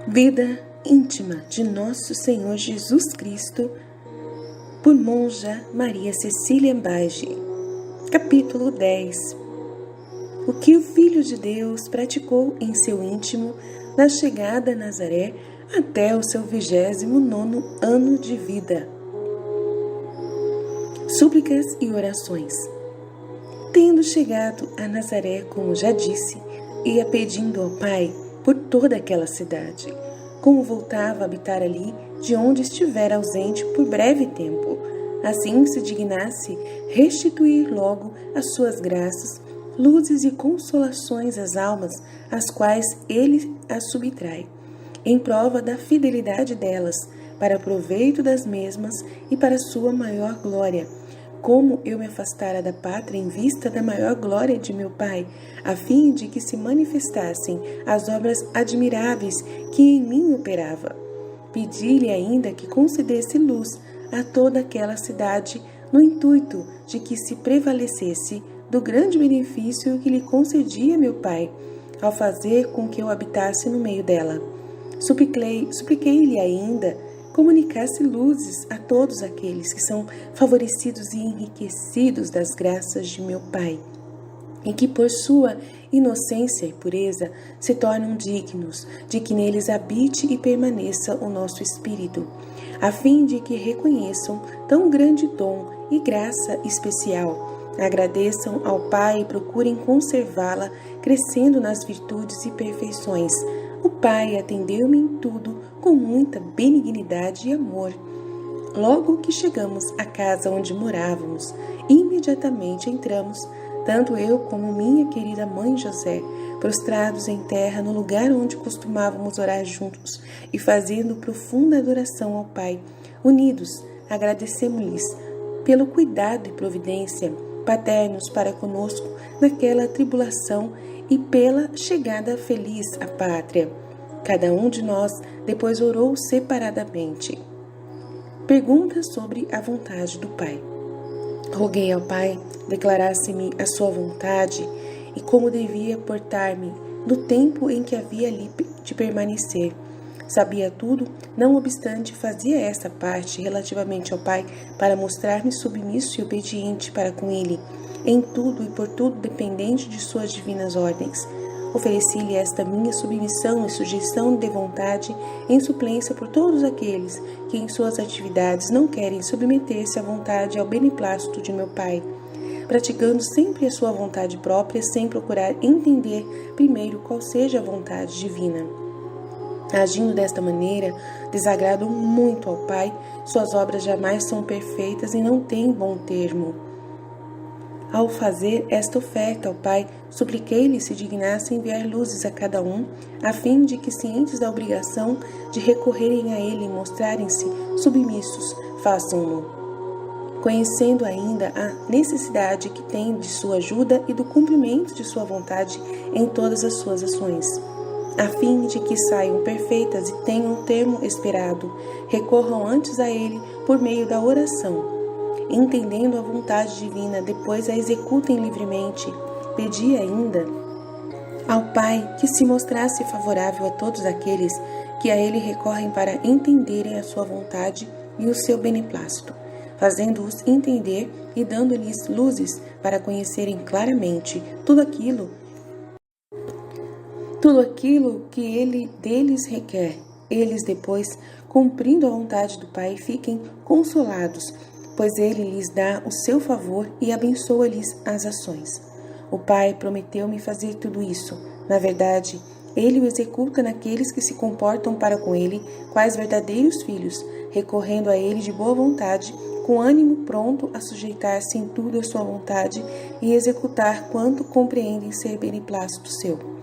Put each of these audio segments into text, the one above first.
Vida íntima de Nosso Senhor Jesus Cristo, por Monja Maria Cecília Mbage. Capítulo 10. O que o Filho de Deus praticou em seu íntimo na chegada a Nazaré até o seu 29º ano de vida. Súplicas e orações. Tendo chegado a Nazaré, como já disse, ia pedindo ao Pai por toda aquela cidade, como voltava a habitar ali, de onde estivera ausente por breve tempo, assim se dignasse restituir logo as suas graças, luzes e consolações às almas às quais ele as subtrai, em prova da fidelidade delas, para proveito das mesmas e para sua maior glória, como eu me afastara da pátria em vista da maior glória de meu Pai, a fim de que se manifestassem as obras admiráveis que em mim operava. Pedi-lhe ainda que concedesse luz a toda aquela cidade, no intuito de que se prevalecesse do grande benefício que lhe concedia meu Pai, ao fazer com que eu habitasse no meio dela. Supliquei-lhe ainda comunicasse luzes a todos aqueles que são favorecidos e enriquecidos das graças de meu Pai, e que por sua inocência e pureza se tornam dignos de que neles habite e permaneça o nosso Espírito, a fim de que reconheçam tão grande dom e graça especial, agradeçam ao Pai e procurem conservá-la, crescendo nas virtudes e perfeições. O Pai atendeu-me em tudo com muita benignidade e amor. Logo que chegamos à casa onde morávamos, imediatamente entramos, tanto eu como minha querida mãe José, prostrados em terra no lugar onde costumávamos orar juntos e fazendo profunda adoração ao Pai. Unidos, agradecemos-lhes pelo cuidado e providência paternos para conosco naquela tribulação e pela chegada feliz à pátria. Cada um de nós depois orou separadamente. Pergunta sobre a vontade do Pai. Roguei ao Pai declarasse-me a sua vontade e como devia portar-me no tempo em que havia ali de permanecer. Sabia tudo, não obstante fazia essa parte relativamente ao Pai para mostrar-me submisso e obediente para com Ele, em tudo e por tudo dependente de suas divinas ordens. Ofereci-lhe esta minha submissão e sujeição de vontade em suplência por todos aqueles que em suas atividades não querem submeter-se à vontade e ao beneplácito de meu Pai, praticando sempre a sua vontade própria sem procurar entender primeiro qual seja a vontade divina. Agindo desta maneira, desagradam muito ao Pai, suas obras jamais são perfeitas e não têm bom termo. Ao fazer esta oferta ao Pai, supliquei-lhe se dignasse enviar luzes a cada um, a fim de que, cientes da obrigação de recorrerem a Ele e mostrarem-se submissos, façam-no, conhecendo ainda a necessidade que tem de sua ajuda e do cumprimento de sua vontade em todas as suas ações, a fim de que saiam perfeitas e tenham o termo esperado, recorram antes a Ele por meio da oração. Entendendo a vontade divina, depois a executem livremente. Pedi ainda ao Pai que se mostrasse favorável a todos aqueles que a Ele recorrem para entenderem a sua vontade e o seu beneplácito, fazendo-os entender e dando-lhes luzes para conhecerem claramente tudo aquilo que Ele deles requer. Eles depois, cumprindo a vontade do Pai, fiquem consolados, pois Ele lhes dá o seu favor e abençoa-lhes as ações. O Pai prometeu-me fazer tudo isso. Na verdade, Ele o executa naqueles que se comportam para com Ele, quais verdadeiros filhos, recorrendo a Ele de boa vontade, com ânimo pronto a sujeitar-se em tudo à sua vontade e executar quanto compreendem ser beneplácito seu.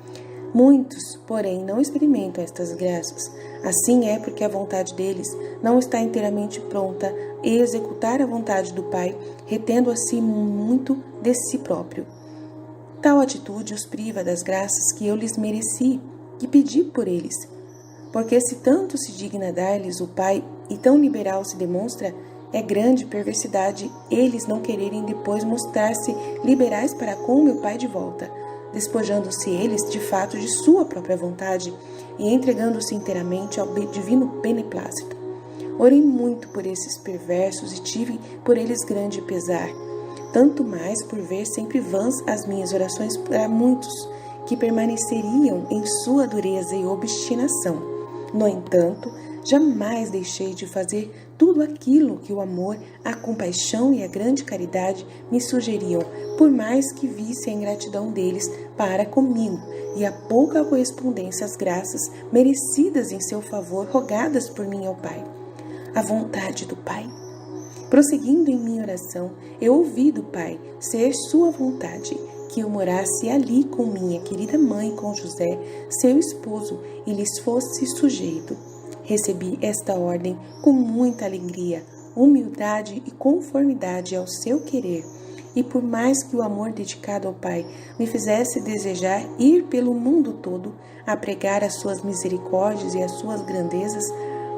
Muitos, porém, não experimentam estas graças. Assim é porque a vontade deles não está inteiramente pronta e executar a vontade do Pai, retendo a si muito de si próprio. Tal atitude os priva das graças que eu lhes mereci, que pedi por eles. Porque se tanto se digna dar-lhes o Pai e tão liberal se demonstra, é grande perversidade eles não quererem depois mostrar-se liberais para com meu Pai de volta, despojando-se eles de fato de sua própria vontade e entregando-se inteiramente ao divino beneplácito. Orei muito por esses perversos e tive por eles grande pesar, tanto mais por ver sempre vãs as minhas orações para muitos que permaneceriam em sua dureza e obstinação. No entanto, jamais deixei de fazer tudo aquilo que o amor, a compaixão e a grande caridade me sugeriam, por mais que visse a ingratidão deles para comigo e a pouca correspondência às graças merecidas em seu favor rogadas por mim ao Pai. A vontade do Pai. Prosseguindo em minha oração, eu ouvi do Pai ser sua vontade, que eu morasse ali com minha querida mãe e com José, seu esposo, e lhes fosse sujeito. Recebi esta ordem com muita alegria, humildade e conformidade ao seu querer, e por mais que o amor dedicado ao Pai me fizesse desejar ir pelo mundo todo a pregar as suas misericórdias e as suas grandezas,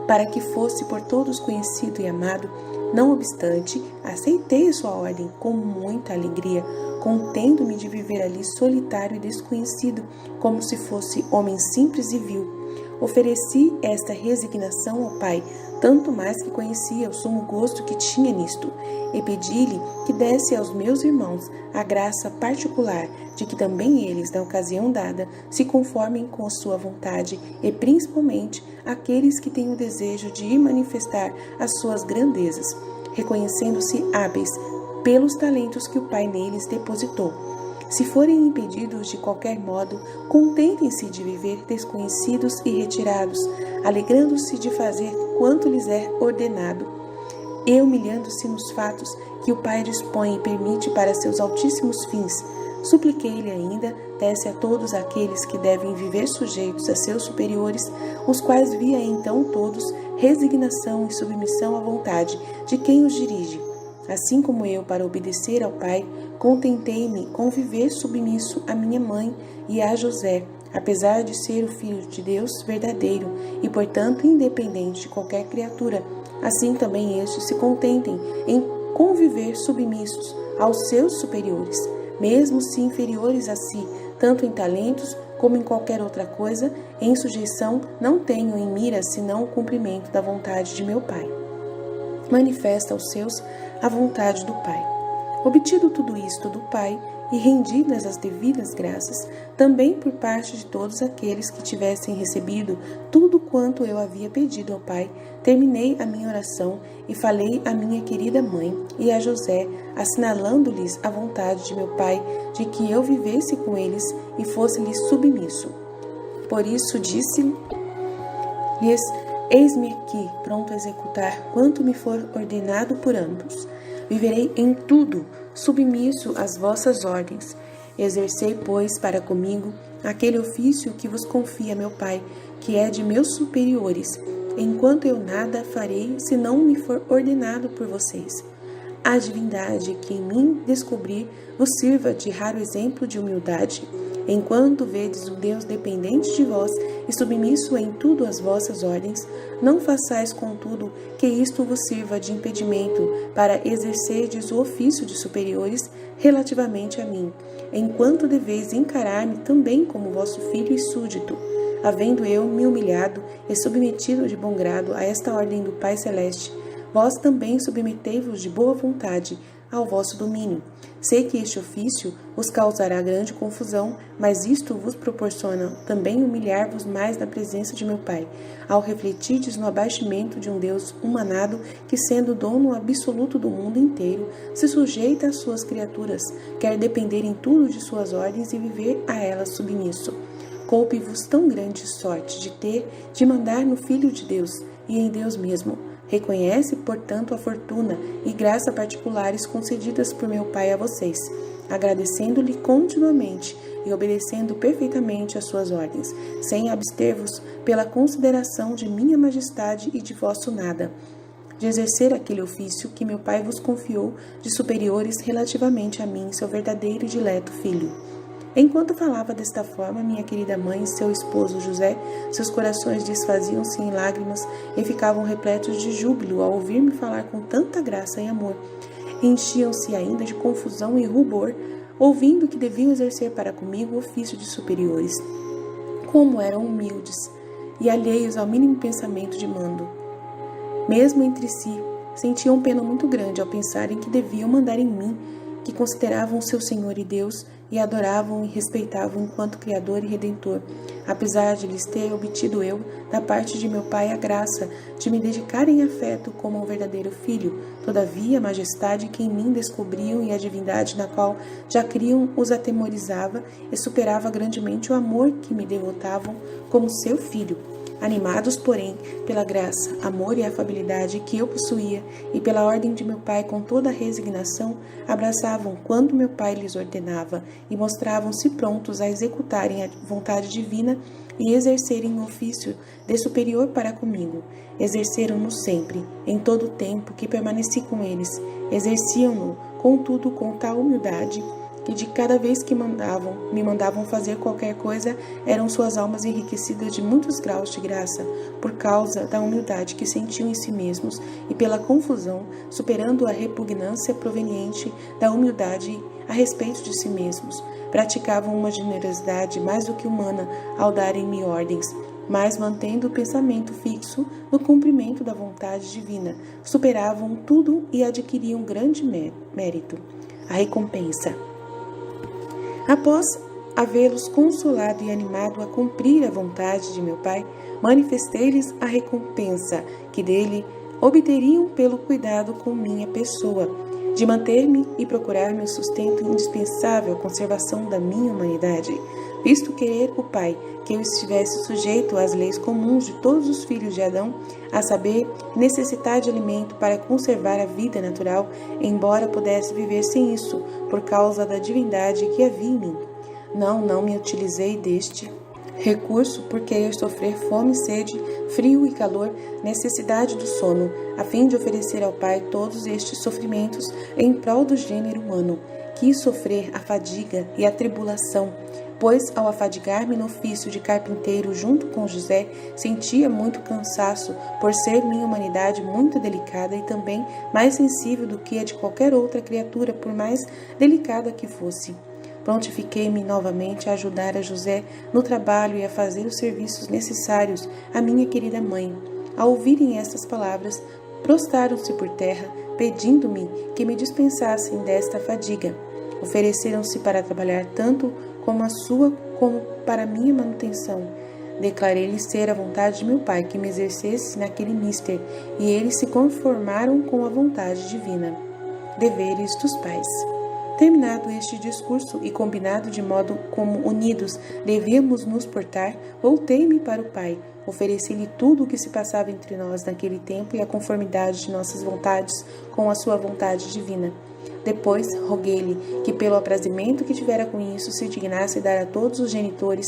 para que fosse por todos conhecido e amado, não obstante, aceitei sua ordem com muita alegria, contendo-me de viver ali solitário e desconhecido, como se fosse homem simples e vil. Ofereci esta resignação ao Pai, tanto mais que conhecia o sumo gosto que tinha nisto, e pedi-lhe que desse aos meus irmãos a graça particular de que também eles, na ocasião dada, se conformem com a sua vontade, e principalmente aqueles que têm o desejo de ir manifestar as suas grandezas, reconhecendo-se hábeis pelos talentos que o Pai neles depositou. Se forem impedidos de qualquer modo, contentem-se de viver desconhecidos e retirados, alegrando-se de fazer quanto lhes é ordenado, e humilhando-se nos fatos que o Pai dispõe e permite para seus altíssimos fins. Supliquei-lhe ainda, desse a todos aqueles que devem viver sujeitos a seus superiores, os quais via então todos resignação e submissão à vontade de quem os dirige. Assim como eu, para obedecer ao Pai, contentei-me com viver submisso à minha mãe e a José, apesar de ser o Filho de Deus verdadeiro e, portanto, independente de qualquer criatura. Assim também estes se contentem em conviver submissos aos seus superiores, mesmo se inferiores a si, tanto em talentos como em qualquer outra coisa. Em sujeição não tenho em mira senão o cumprimento da vontade de meu Pai. Manifesta aos seus a vontade do Pai. Obtido tudo isto do Pai e rendidas as devidas graças, também por parte de todos aqueles que tivessem recebido tudo quanto eu havia pedido ao Pai, terminei a minha oração e falei à minha querida mãe e a José, assinalando-lhes a vontade de meu Pai de que eu vivesse com eles e fosse-lhes submisso. Por isso disse-lhes: eis-me aqui, pronto a executar quanto me for ordenado por ambos. Viverei em tudo, submisso às vossas ordens. Exercei, pois, para comigo aquele ofício que vos confia meu Pai, que é de meus superiores, enquanto eu nada farei se não me for ordenado por vocês. A divindade que em mim descobrir vos sirva de raro exemplo de humildade, enquanto vedes um Deus dependente de vós e submisso em tudo às vossas ordens. Não façais, contudo, que isto vos sirva de impedimento para exercerdes o ofício de superiores relativamente a mim, enquanto deveis encarar-me também como vosso filho e súdito, havendo eu me humilhado e submetido de bom grado a esta ordem do Pai Celeste. Vós também submetei-vos de boa vontade ao vosso domínio. Sei que este ofício vos causará grande confusão, mas isto vos proporciona também humilhar-vos mais na presença de meu Pai, ao refletirdes no abaixamento de um Deus humanado que, sendo dono absoluto do mundo inteiro, se sujeita às suas criaturas, quer depender em tudo de suas ordens e viver a elas submisso. Coupe-vos tão grande sorte de mandar no Filho de Deus e em Deus mesmo. Reconhece, portanto, a fortuna e graça particulares concedidas por meu Pai a vocês, agradecendo-lhe continuamente e obedecendo perfeitamente às suas ordens, sem abster-vos pela consideração de minha majestade e de vosso nada, de exercer aquele ofício que meu Pai vos confiou de superiores relativamente a mim, seu verdadeiro e dileto filho. Enquanto falava desta forma, minha querida mãe e seu esposo José, seus corações desfaziam-se em lágrimas e ficavam repletos de júbilo ao ouvir-me falar com tanta graça e amor. Enchiam-se ainda de confusão e rubor ouvindo que deviam exercer para comigo o ofício de superiores. Como eram humildes e alheios ao mínimo pensamento de mando. Mesmo entre si, sentiam pena muito grande ao pensarem que deviam mandar em mim, que consideravam o seu Senhor e Deus e adoravam e respeitavam enquanto Criador e Redentor, apesar de lhes ter obtido eu, da parte de meu Pai, a graça de me dedicar em afeto como um verdadeiro filho. Todavia, a majestade que em mim descobriam e a divindade na qual já criam os atemorizava e superava grandemente o amor que me devotavam como seu filho. Animados, porém, pela graça, amor e afabilidade que eu possuía e pela ordem de meu Pai com toda a resignação, abraçavam quando meu Pai lhes ordenava e mostravam-se prontos a executarem a vontade divina e exercerem o ofício de superior para comigo. Exerceram-no sempre, em todo o tempo que permaneci com eles. Exerciam-no, contudo, com tal humildade que de cada vez que me mandavam fazer qualquer coisa, eram suas almas enriquecidas de muitos graus de graça, por causa da humildade que sentiam em si mesmos e pela confusão, superando a repugnância proveniente da humildade a respeito de si mesmos. Praticavam uma generosidade mais do que humana ao darem-me ordens, mas mantendo o pensamento fixo no cumprimento da vontade divina, superavam tudo e adquiriam grande mérito. A recompensa. Após havê-los consolado e animado a cumprir a vontade de meu Pai, manifestei-lhes a recompensa que dele obteriam pelo cuidado com minha pessoa, de manter-me e procurar meu sustento indispensável à conservação da minha humanidade, visto querer o Pai que eu estivesse sujeito às leis comuns de todos os filhos de Adão, a saber, necessitar de alimento para conservar a vida natural, embora pudesse viver sem isso, por causa da divindade que havia em mim. Não me utilizei deste recurso por querer sofrer fome, sede, frio e calor, necessidade do sono, a fim de oferecer ao Pai todos estes sofrimentos em prol do gênero humano. Quis sofrer a fadiga e a tribulação, pois ao afadigar-me no ofício de carpinteiro junto com José, sentia muito cansaço por ser minha humanidade muito delicada e também mais sensível do que a de qualquer outra criatura, por mais delicada que fosse. Prontifiquei-me novamente a ajudar a José no trabalho e a fazer os serviços necessários à minha querida mãe. Ao ouvirem estas palavras, prostraram-se por terra, pedindo-me que me dispensassem desta fadiga. Ofereceram-se para trabalhar tanto como a sua como para a minha manutenção. Declarei-lhes ser a vontade de meu Pai que me exercesse naquele mister, e eles se conformaram com a vontade divina. Deveres dos pais. Terminado este discurso e combinado de modo como unidos devíamos nos portar, voltei-me para o Pai, ofereci-lhe tudo o que se passava entre nós naquele tempo e a conformidade de nossas vontades com a sua vontade divina. Depois, roguei-lhe que, pelo aprazimento que tivera com isso, se dignasse dar a todos os genitores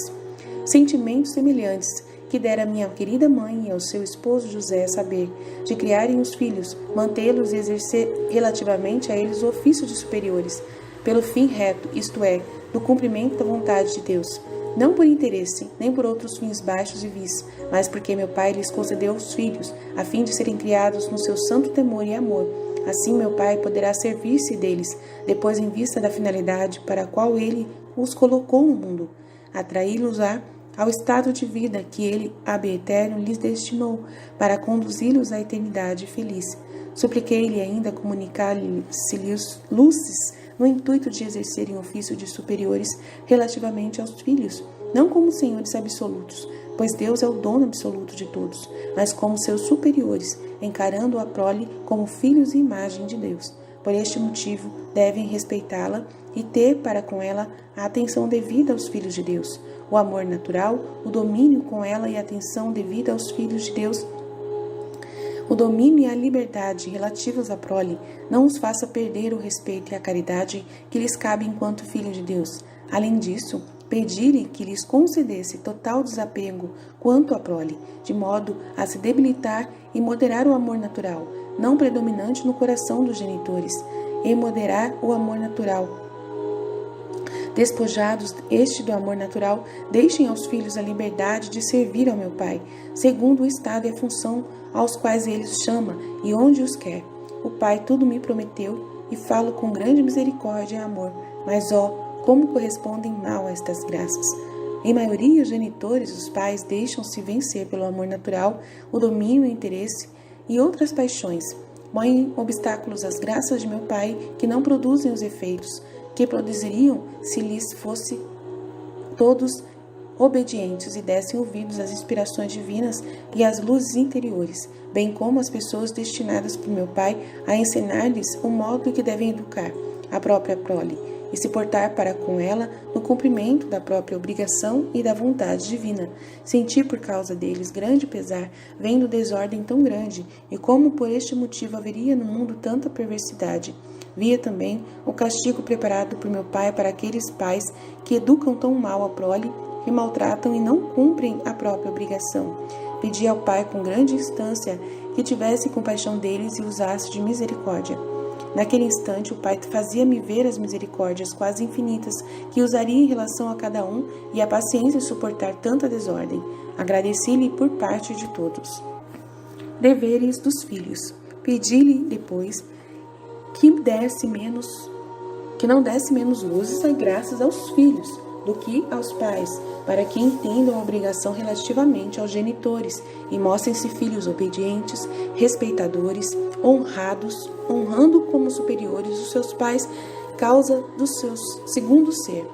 sentimentos semelhantes que dera a minha querida mãe e ao seu esposo José a saber, de criarem os filhos, mantê-los e exercer relativamente a eles o ofício de superiores, pelo fim reto, isto é, do cumprimento da vontade de Deus, não por interesse, nem por outros fins baixos e vis, mas porque meu Pai lhes concedeu os filhos, a fim de serem criados no seu santo temor e amor. Assim meu Pai poderá servir-se deles, depois em vista da finalidade para a qual ele os colocou no mundo, atraí-los ao estado de vida que ele, ab eterno, lhes destinou, para conduzi-los à eternidade feliz. Supliquei-lhe ainda comunicar-lhes luzes no intuito de exercerem ofício de superiores relativamente aos filhos, não como senhores absolutos, pois Deus é o dono absoluto de todos, mas como seus superiores, encarando a prole como filhos e imagem de Deus. Por este motivo, devem respeitá-la e ter para com ela a atenção devida aos filhos de Deus, o amor natural, o domínio com ela e a atenção devida aos filhos de Deus, o domínio e a liberdade relativos à prole, não os faça perder o respeito e a caridade que lhes cabe enquanto filhos de Deus. Além disso, pedir-lhe que lhes concedesse total desapego quanto à prole, de modo a se debilitar e moderar o amor natural, não predominante no coração dos genitores, e moderar o amor natural. Despojados este do amor natural, deixem aos filhos a liberdade de servir ao meu Pai, segundo o estado e a função aos quais ele os chama e onde os quer. O Pai tudo me prometeu e falo com grande misericórdia e amor, Mas, como correspondem mal a estas graças. Em maioria, os genitores, os pais, deixam-se vencer pelo amor natural, o domínio, o interesse e outras paixões. Põem obstáculos às graças de meu Pai, que não produzem os efeitos que produziriam se lhes fosse todos obedientes e dessem ouvidos às inspirações divinas e às luzes interiores, bem como as pessoas destinadas por meu Pai a ensinar-lhes o modo que devem educar a própria prole e se portar para com ela no cumprimento da própria obrigação e da vontade divina. Senti por causa deles grande pesar, vendo desordem tão grande, e como por este motivo haveria no mundo tanta perversidade. Via também o castigo preparado por meu Pai para aqueles pais que educam tão mal a prole, que maltratam e não cumprem a própria obrigação. Pedi ao Pai com grande instância que tivesse compaixão deles e usasse de misericórdia. Naquele instante, o Pai fazia-me ver as misericórdias quase infinitas que usaria em relação a cada um e a paciência em suportar tanta desordem. Agradeci-lhe por parte de todos. Deveres dos filhos. Pedi-lhe depois que não desse menos luzes e graças aos filhos do que aos pais, para que entendam a obrigação relativamente aos genitores e mostrem-se filhos obedientes, respeitadores, honrados, honrando como superiores os seus pais, causa do seu segundo ser.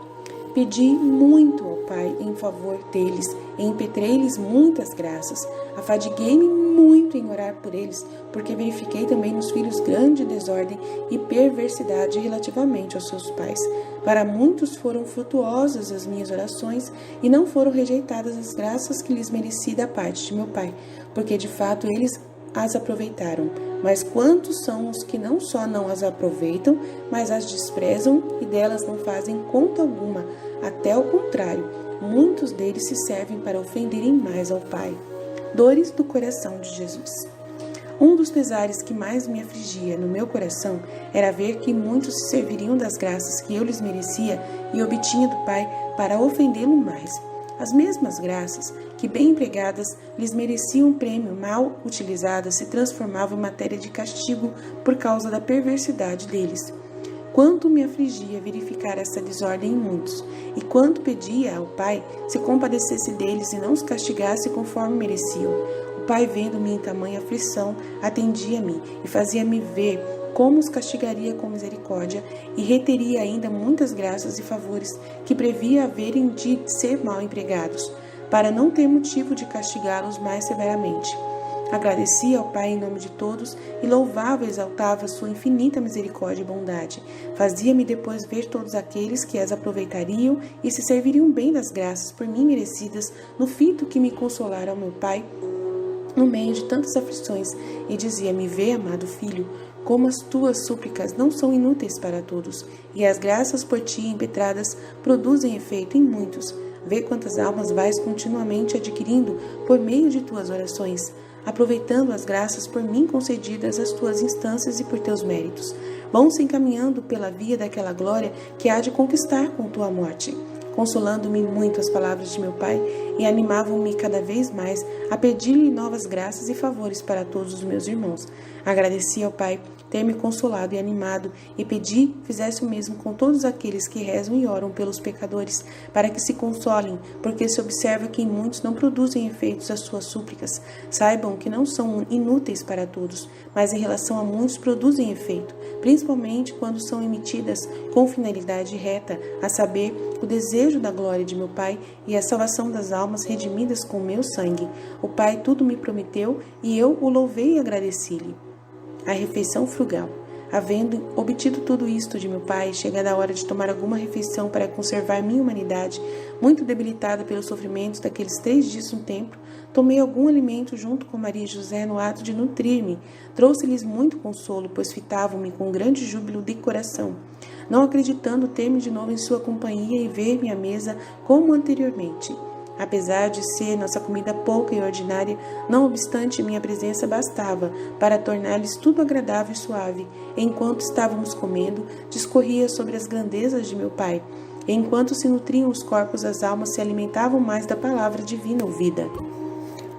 Pedi muito ao Pai em favor deles, e impetrei-lhes muitas graças. Afadiguei-me muito em orar por eles, porque verifiquei também nos filhos grande desordem e perversidade relativamente aos seus pais. Para muitos foram frutuosas as minhas orações, e não foram rejeitadas as graças que lhes mereci da parte de meu Pai, porque de fato eles as aproveitaram. Mas quantos são os que não só não as aproveitam, mas as desprezam e delas não fazem conta alguma, até ao contrário, muitos deles se servem para ofenderem mais ao Pai. Dores do coração de Jesus. Um dos pesares que mais me afligia no meu coração era ver que muitos se serviriam das graças que eu lhes merecia e obtinha do Pai para ofendê-lo mais. As mesmas graças, que bem empregadas lhes mereciam um prêmio, mal utilizadas se transformavam em matéria de castigo por causa da perversidade deles. Quanto me afligia verificar essa desordem em muitos, e quanto pedia ao Pai se compadecesse deles e não os castigasse conforme mereciam. O Pai, vendo-me em tamanha aflição, atendia-me e fazia-me ver como os castigaria com misericórdia e reteria ainda muitas graças e favores que previa haverem de ser mal empregados, para não ter motivo de castigá-los mais severamente. Agradecia ao Pai em nome de todos e louvava e exaltava sua infinita misericórdia e bondade. Fazia-me depois ver todos aqueles que as aproveitariam e se serviriam bem das graças por mim merecidas no fito que me consolara ao meu Pai no meio de tantas aflições, e dizia-me: vê, amado filho, como as tuas súplicas não são inúteis para todos, e as graças por ti impetradas produzem efeito em muitos. Vê quantas almas vais continuamente adquirindo por meio de tuas orações, aproveitando as graças por mim concedidas às tuas instâncias e por teus méritos. Vão-se encaminhando pela via daquela glória que há de conquistar com tua morte. Consolando-me muito as palavras de meu Pai e animavam-me cada vez mais a pedir-lhe novas graças e favores para todos os meus irmãos. Agradeci ao Pai ter me consolado e animado, e pedi fizesse o mesmo com todos aqueles que rezam e oram pelos pecadores, para que se consolem, porque se observa que em muitos não produzem efeitos as suas súplicas. Saibam que não são inúteis para todos, mas em relação a muitos produzem efeito, principalmente quando são emitidas com finalidade reta, a saber, o desejo da glória de meu Pai e a salvação das almas redimidas com meu sangue. O Pai tudo me prometeu e eu o louvei e agradeci-lhe. A refeição frugal. Havendo obtido tudo isto de meu Pai, chegada a hora de tomar alguma refeição para conservar minha humanidade, muito debilitada pelos sofrimentos daqueles 3 dias no templo, tomei algum alimento junto com Maria e José no ato de nutrir-me. Trouxe-lhes muito consolo, pois fitavam-me com grande júbilo de coração, não acreditando ter-me de novo em sua companhia e ver-me à mesa como anteriormente. Apesar de ser nossa comida pouca e ordinária, não obstante minha presença bastava para tornar-lhes tudo agradável e suave. Enquanto estávamos comendo, discorria sobre as grandezas de meu Pai. E enquanto se nutriam os corpos, as almas se alimentavam mais da palavra divina ouvida.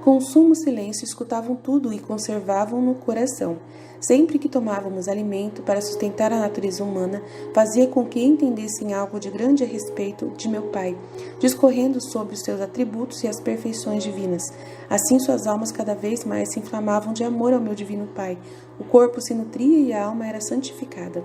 Com sumo silêncio escutavam tudo e conservavam no coração. Sempre que tomávamos alimento para sustentar a natureza humana, fazia com que entendessem algo de grande a respeito de meu Pai, discorrendo sobre os seus atributos e as perfeições divinas. Assim suas almas cada vez mais se inflamavam de amor ao meu divino Pai. O corpo se nutria e a alma era santificada.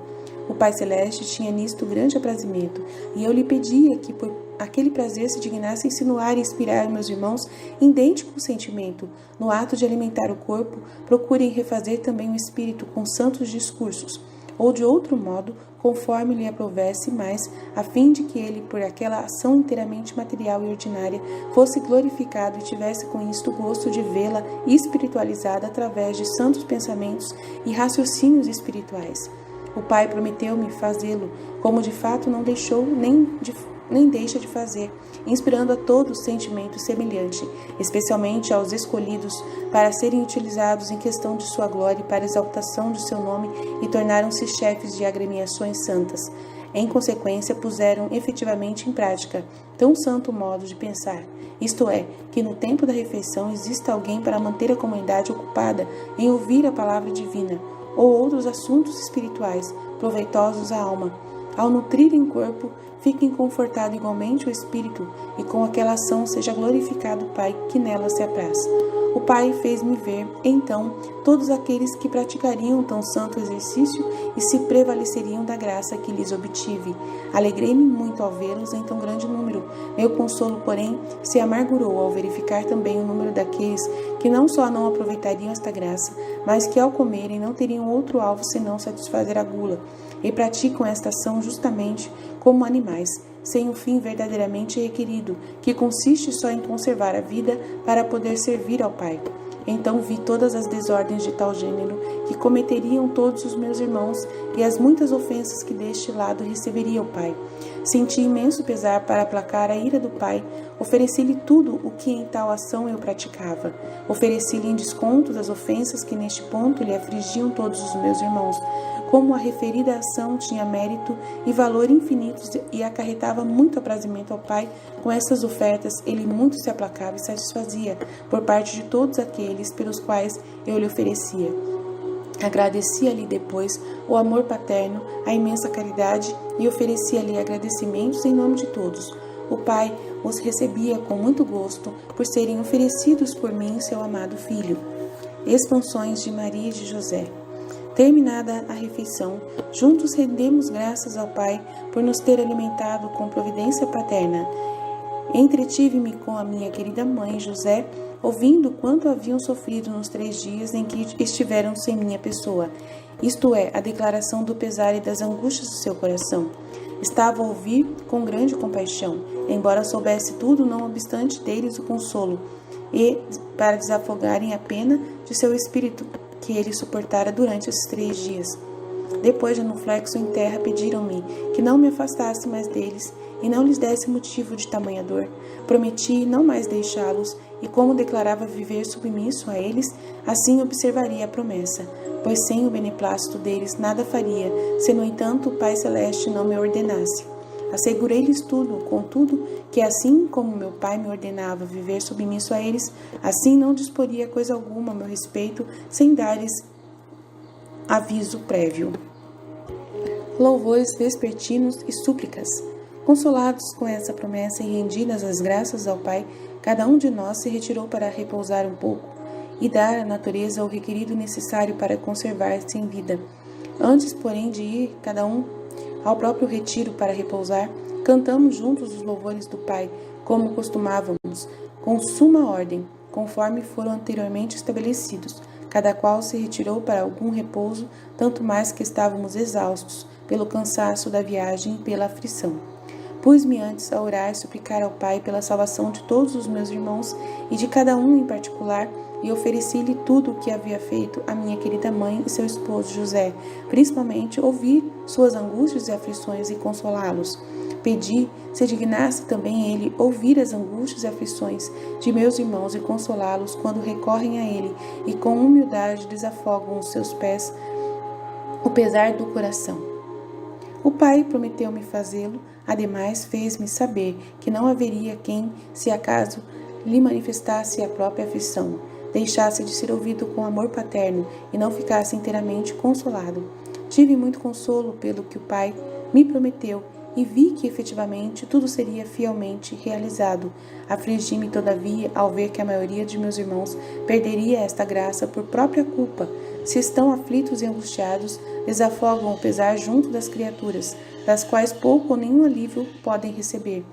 O Pai Celeste tinha nisto grande aprazimento, e eu lhe pedia que por aquele prazer se dignasse insinuar e inspirar meus irmãos idêntico sentimento. No ato de alimentar o corpo, procurem refazer também o espírito com santos discursos, ou de outro modo, conforme lhe aprovesse mais, a fim de que ele, por aquela ação inteiramente material e ordinária, fosse glorificado e tivesse com isto o gosto de vê-la espiritualizada através de santos pensamentos e raciocínios espirituais. O Pai prometeu-me fazê-lo, como de fato não deixou nem deixa de fazer, inspirando a todos sentimento semelhante, especialmente aos escolhidos, para serem utilizados em questão de sua glória e para exaltação de seu nome, e tornaram-se chefes de agremiações santas. Em consequência, puseram efetivamente em prática tão santo modo de pensar, isto é, que no tempo da refeição exista alguém para manter a comunidade ocupada em ouvir a palavra divina, ou outros assuntos espirituais, proveitosos à alma. Ao nutrirem o corpo, fiquem confortado igualmente o espírito, e com aquela ação seja glorificado o Pai que nela se apraz. O Pai fez-me ver, então, todos aqueles que praticariam tão santo exercício e se prevaleceriam da graça que lhes obtive. Alegrei-me muito ao vê-los em tão grande número. Meu consolo, porém, se amargurou ao verificar também o número daqueles que não só não aproveitariam esta graça, mas que ao comerem não teriam outro alvo senão satisfazer a gula, e praticam esta ação justamente como animais, sem um fim verdadeiramente requerido, que consiste só em conservar a vida para poder servir ao Pai. Então vi todas as desordens de tal gênero que cometeriam todos os meus irmãos e as muitas ofensas que deste lado receberia o Pai. Senti imenso pesar para aplacar a ira do Pai. Ofereci-lhe tudo o que em tal ação eu praticava. Ofereci-lhe em desconto das ofensas que neste ponto lhe afligiam todos os meus irmãos. Como a referida ação tinha mérito e valor infinitos e acarretava muito aprazimento ao Pai, com essas ofertas ele muito se aplacava e satisfazia por parte de todos aqueles pelos quais eu lhe oferecia. Agradecia-lhe depois o amor paterno, a imensa caridade e oferecia-lhe agradecimentos em nome de todos. O Pai os recebia com muito gosto por serem oferecidos por mim, seu amado Filho. Expansões de Maria e de José. Terminada a refeição, juntos rendemos graças ao Pai por nos ter alimentado com providência paterna. Entretive-me com a minha querida mãe, José, ouvindo quanto haviam sofrido nos 3 dias em que estiveram sem minha pessoa, isto é, a declaração do pesar e das angústias do seu coração. Estava a ouvir com grande compaixão, embora soubesse tudo, não obstante deles o consolo, e para desafogarem a pena de seu espírito, que ele suportara durante esses 3 dias. Depois, genuflexo em terra, pediram-me que não me afastasse mais deles e não lhes desse motivo de tamanha dor. Prometi não mais deixá-los, e como declarava viver submisso a eles, assim observaria a promessa, pois sem o beneplácito deles nada faria, se no entanto o Pai Celeste não me ordenasse. Assegurei-lhes tudo, contudo, que assim como meu Pai me ordenava viver submisso a eles, assim não disporia coisa alguma a meu respeito, sem dar-lhes aviso prévio. Louvores vespertinos e súplicas. Consolados com essa promessa e rendidas as graças ao Pai, cada um de nós se retirou para repousar um pouco e dar à natureza o requerido necessário para conservar-se em vida. Antes, porém, de ir cada um ao próprio retiro para repousar, cantamos juntos os louvores do Pai, como costumávamos, com suma ordem, conforme foram anteriormente estabelecidos. Cada qual se retirou para algum repouso, tanto mais que estávamos exaustos pelo cansaço da viagem e pela aflição. Pus-me antes a orar e suplicar ao Pai pela salvação de todos os meus irmãos e de cada um em particular, e ofereci-lhe tudo o que havia feito a minha querida mãe e seu esposo José, principalmente ouvir suas angústias e aflições e consolá-los. Pedi, se dignasse também ele ouvir as angústias e aflições de meus irmãos e consolá-los quando recorrem a ele e com humildade desafogam os seus pés o pesar do coração. O Pai prometeu-me fazê-lo, ademais fez-me saber que não haveria quem, se acaso lhe manifestasse a própria aflição, deixasse de ser ouvido com amor paterno e não ficasse inteiramente consolado. Tive muito consolo pelo que o Pai me prometeu e vi que efetivamente tudo seria fielmente realizado. Afligi-me, todavia, ao ver que a maioria de meus irmãos perderia esta graça por própria culpa. Se estão aflitos e angustiados, desafogam o pesar junto das criaturas, das quais pouco ou nenhum alívio podem receber.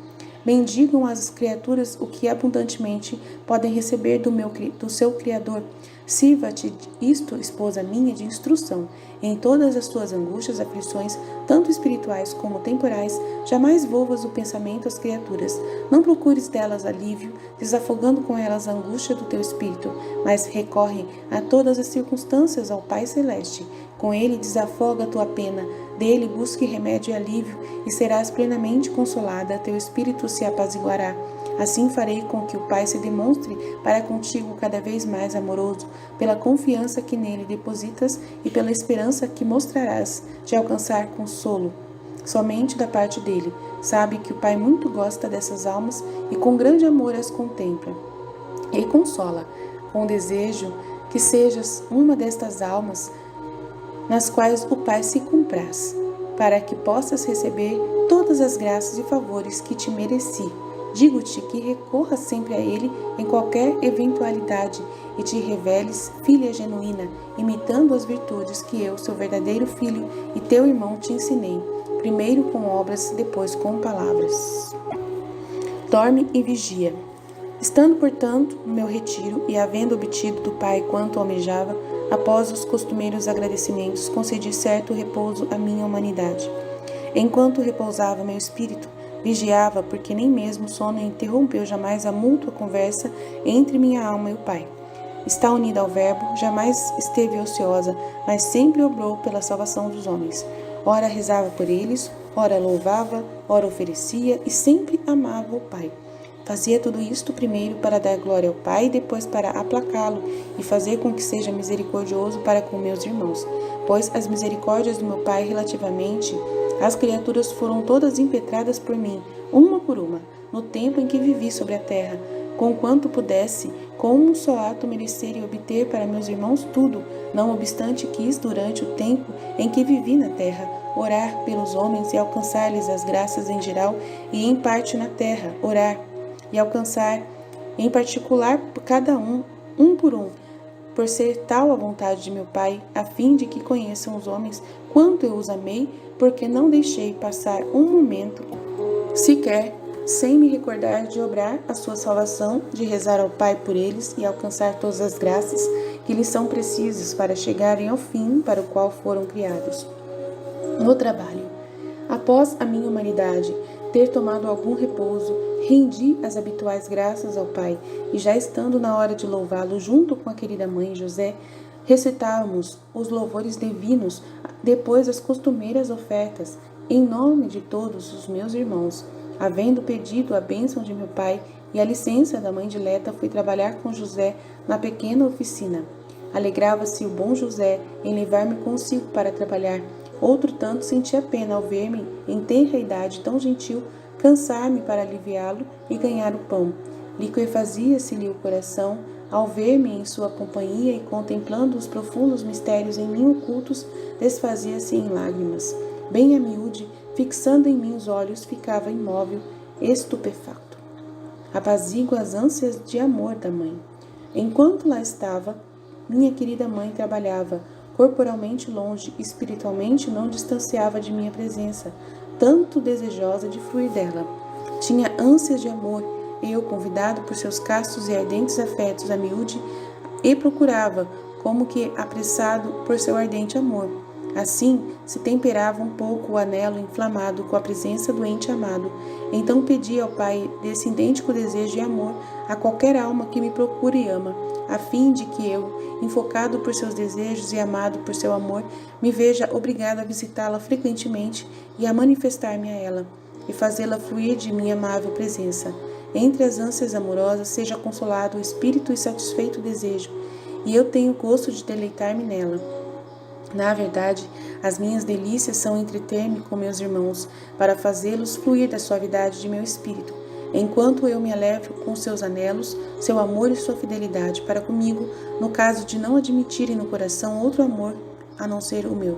Bendigam as criaturas o que abundantemente podem receber do seu Criador. Sirva-te isto, esposa minha, de instrução. Em todas as tuas angústias, aflições, tanto espirituais como temporais, jamais volvas o pensamento às criaturas. Não procures delas alívio, desafogando com elas a angústia do teu espírito, mas recorre a todas as circunstâncias ao Pai Celeste. Com ele desafoga a tua pena, dele busque remédio e alívio, e serás plenamente consolada, teu espírito se apaziguará. Assim farei com que o Pai se demonstre para contigo cada vez mais amoroso, pela confiança que nele depositas e pela esperança que mostrarás de alcançar consolo somente da parte dele. Sabe que o Pai muito gosta dessas almas e com grande amor as contempla e consola, com o desejo que sejas uma destas almas nas quais o Pai se compraz, para que possas receber todas as graças e favores que te mereci. Digo-te que recorras sempre a Ele em qualquer eventualidade e te reveles filha genuína, imitando as virtudes que eu, seu verdadeiro filho e teu irmão, te ensinei, primeiro com obras, depois com palavras. Dorme e vigia. Estando, portanto, no meu retiro e havendo obtido do Pai quanto almejava, após os costumeiros agradecimentos, concedi certo repouso à minha humanidade. Enquanto repousava meu espírito, vigiava, porque nem mesmo o sono interrompeu jamais a mútua conversa entre minha alma e o Pai. Está unida ao Verbo, jamais esteve ociosa, mas sempre obrou pela salvação dos homens. Ora rezava por eles, ora louvava, ora oferecia e sempre amava o Pai. Fazia tudo isto primeiro para dar glória ao Pai e depois para aplacá-lo e fazer com que seja misericordioso para com meus irmãos, pois as misericórdias do meu Pai relativamente às criaturas foram todas impetradas por mim, uma por uma, no tempo em que vivi sobre a terra, conquanto pudesse, com um só ato merecer e obter para meus irmãos tudo, não obstante quis, durante o tempo em que vivi na terra, orar pelos homens e alcançar-lhes as graças em geral e em parte na terra, orar e alcançar em particular por cada um por um, por ser tal a vontade de meu Pai, a fim de que conheçam os homens quanto eu os amei, porque não deixei passar um momento sequer sem me recordar de obrar a sua salvação, de rezar ao Pai por eles e alcançar todas as graças que lhes são precisas para chegarem ao fim para o qual foram criados. No trabalho. Após a minha humanidade ter tomado algum repouso, rendi as habituais graças ao Pai, e já estando na hora de louvá-lo junto com a querida mãe José, recitávamos os louvores divinos, depois as costumeiras ofertas, em nome de todos os meus irmãos. Havendo pedido a bênção de meu pai e a licença da mãe dileta, fui trabalhar com José na pequena oficina. Alegrava-se o bom José em levar-me consigo para trabalhar. Outro tanto sentia pena ao ver-me, em tenra idade tão gentil, cansar-me para aliviá-lo e ganhar o pão. Liquefazia-se-lhe o coração ao ver-me em sua companhia e contemplando os profundos mistérios em mim ocultos, desfazia-se em lágrimas. Bem a miúde, fixando em mim os olhos, ficava imóvel, estupefacto. Apazigua as ânsias de amor da mãe. Enquanto lá estava, minha querida mãe trabalhava, corporalmente longe, espiritualmente não distanciava de minha presença, tanto desejosa de fluir dela. Tinha ânsias de amor, eu, convidado por seus castos e ardentes afetos a miúde, e procurava, como que apressado por seu ardente amor. Assim, se temperava um pouco o anelo inflamado com a presença do ente amado. Então pedi ao Pai desse idêntico desejo e amor a qualquer alma que me procure e ama, a fim de que eu, enfocado por seus desejos e amado por seu amor, me veja obrigado a visitá-la frequentemente e a manifestar-me a ela, e fazê-la fluir de minha amável presença. Entre as ânsias amorosas seja consolado o espírito e satisfeito o desejo, e eu tenho gosto de deleitar-me nela. Na verdade, as minhas delícias são entreter-me com meus irmãos, para fazê-los fluir da suavidade de meu espírito. enquanto eu me alegro com seus anelos, seu amor e sua fidelidade para comigo, no caso de não admitirem no coração outro amor a não ser o meu.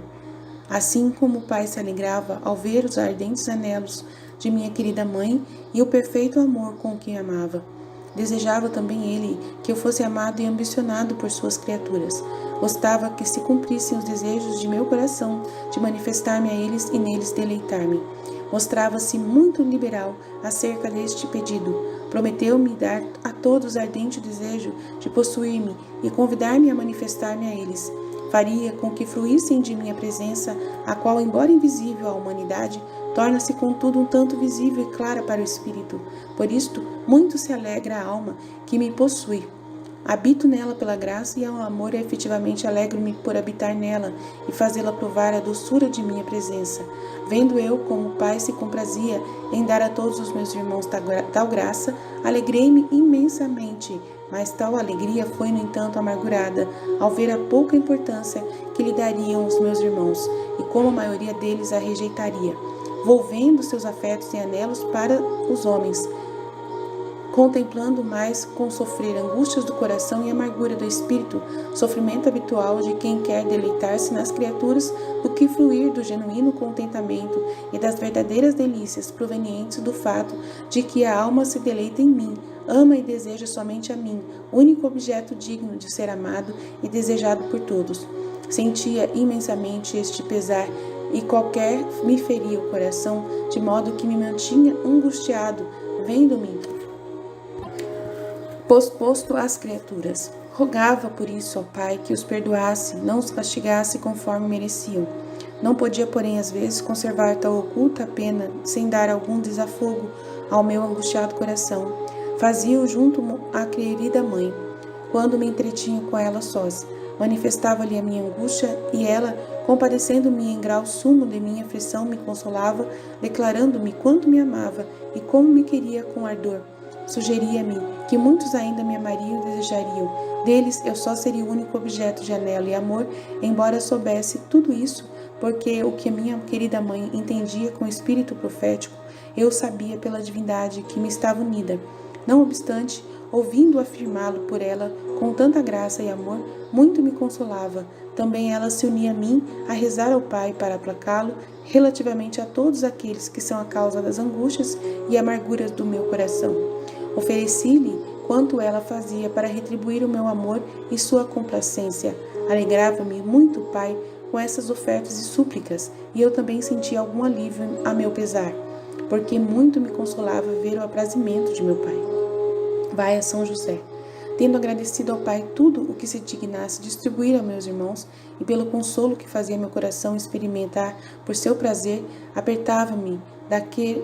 Assim como o pai se alegrava ao ver os ardentes anelos de minha querida mãe e o perfeito amor com que me amava, desejava também ele que eu fosse amado e ambicionado por suas criaturas. Gostava que se cumprissem os desejos de meu coração, de manifestar-me a eles e neles deleitar-me. Mostrava-se muito liberal acerca deste pedido. Prometeu-me dar a todos ardente desejo de possuir-me e convidar-me a manifestar-me a eles. Faria com que fruíssem de minha presença, a qual, embora invisível à humanidade, torna-se contudo um tanto visível e clara para o espírito. Por isto, muito se alegra a alma que me possui. Habito nela pela graça e ao amor, e efetivamente alegro-me por habitar nela e fazê-la provar a doçura de minha presença. Vendo eu como o Pai se comprazia em dar a todos os meus irmãos tal graça, alegrei-me imensamente, mas tal alegria foi, no entanto, amargurada ao ver a pouca importância que lhe dariam os meus irmãos, e como a maioria deles a rejeitaria, volvendo seus afetos e anelos para os homens, contemplando mais com sofrer angústias do coração e amargura do espírito, sofrimento habitual de quem quer deleitar-se nas criaturas, do que fruir do genuíno contentamento e das verdadeiras delícias provenientes do fato de que a alma se deleita em mim, ama e deseja somente a mim, único objeto digno de ser amado e desejado por todos. Sentia imensamente este pesar e qualquer me feria o coração, de modo que me mantinha angustiado, vendo-me posposto às criaturas. Rogava por isso ao Pai que os perdoasse, não os castigasse conforme mereciam. Não podia, porém, às vezes, conservar tal oculta pena sem dar algum desafogo ao meu angustiado coração. Fazia-o junto à querida mãe, quando me entretinha com ela sós. Manifestava-lhe a minha angústia e ela, compadecendo-me em grau sumo de minha aflição, me consolava, declarando-me quanto me amava e como me queria com ardor. Sugeria-me que muitos ainda me amariam e desejariam. Deles eu só seria o único objeto de anelo e amor, embora soubesse tudo isso, porque o que minha querida mãe entendia com espírito profético, eu sabia pela divindade que me estava unida. Não obstante, ouvindo afirmá-lo por ela com tanta graça e amor, muito me consolava. Também ela se unia a mim a rezar ao Pai para aplacá-lo relativamente a todos aqueles que são a causa das angústias e amarguras do meu coração. Ofereci-lhe quanto ela fazia para retribuir o meu amor e sua complacência. Alegrava-me muito, Pai, com essas ofertas e súplicas, e eu também sentia algum alívio a meu pesar, porque muito me consolava ver o aprazimento de meu Pai. Vai a São José. Tendo agradecido ao Pai tudo o que se dignasse distribuir a meus irmãos, e pelo consolo que fazia meu coração experimentar por seu prazer, apertava-me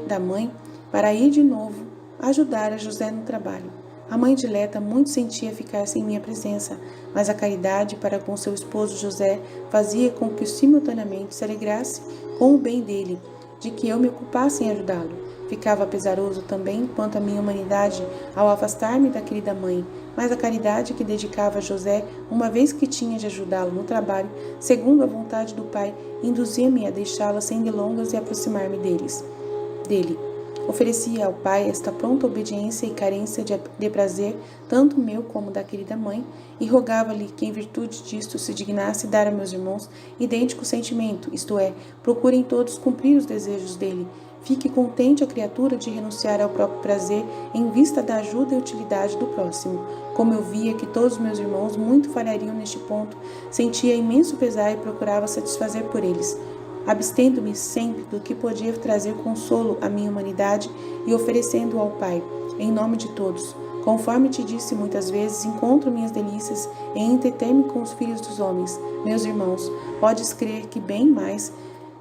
da mãe para ir de novo ajudar a José no trabalho. A mãe dileta muito sentia ficar sem minha presença, mas a caridade para com seu esposo José fazia com que simultaneamente se alegrasse com o bem dele, de que eu me ocupasse em ajudá-lo. Ficava pesaroso também quanto à minha humanidade ao afastar-me da querida mãe, mas a caridade que dedicava a José, uma vez que tinha de ajudá-lo no trabalho, segundo a vontade do Pai, induzia-me a deixá-la sem delongas e aproximar-me dele. Oferecia ao Pai esta pronta obediência e carência de prazer, tanto meu como da querida mãe, e rogava-lhe que, em virtude disto, se dignasse dar a meus irmãos idêntico sentimento, isto é, procurem todos cumprir os desejos dele. Fique contente a criatura de renunciar ao próprio prazer em vista da ajuda e utilidade do próximo. Como eu via que todos meus irmãos muito falhariam neste ponto, sentia imenso pesar e procurava satisfazer por eles, abstendo-me sempre do que podia trazer consolo à minha humanidade e oferecendo-o ao Pai, em nome de todos. Conforme te disse muitas vezes, encontro minhas delícias em entreter-me com os filhos dos homens, meus irmãos. Podes crer que bem mais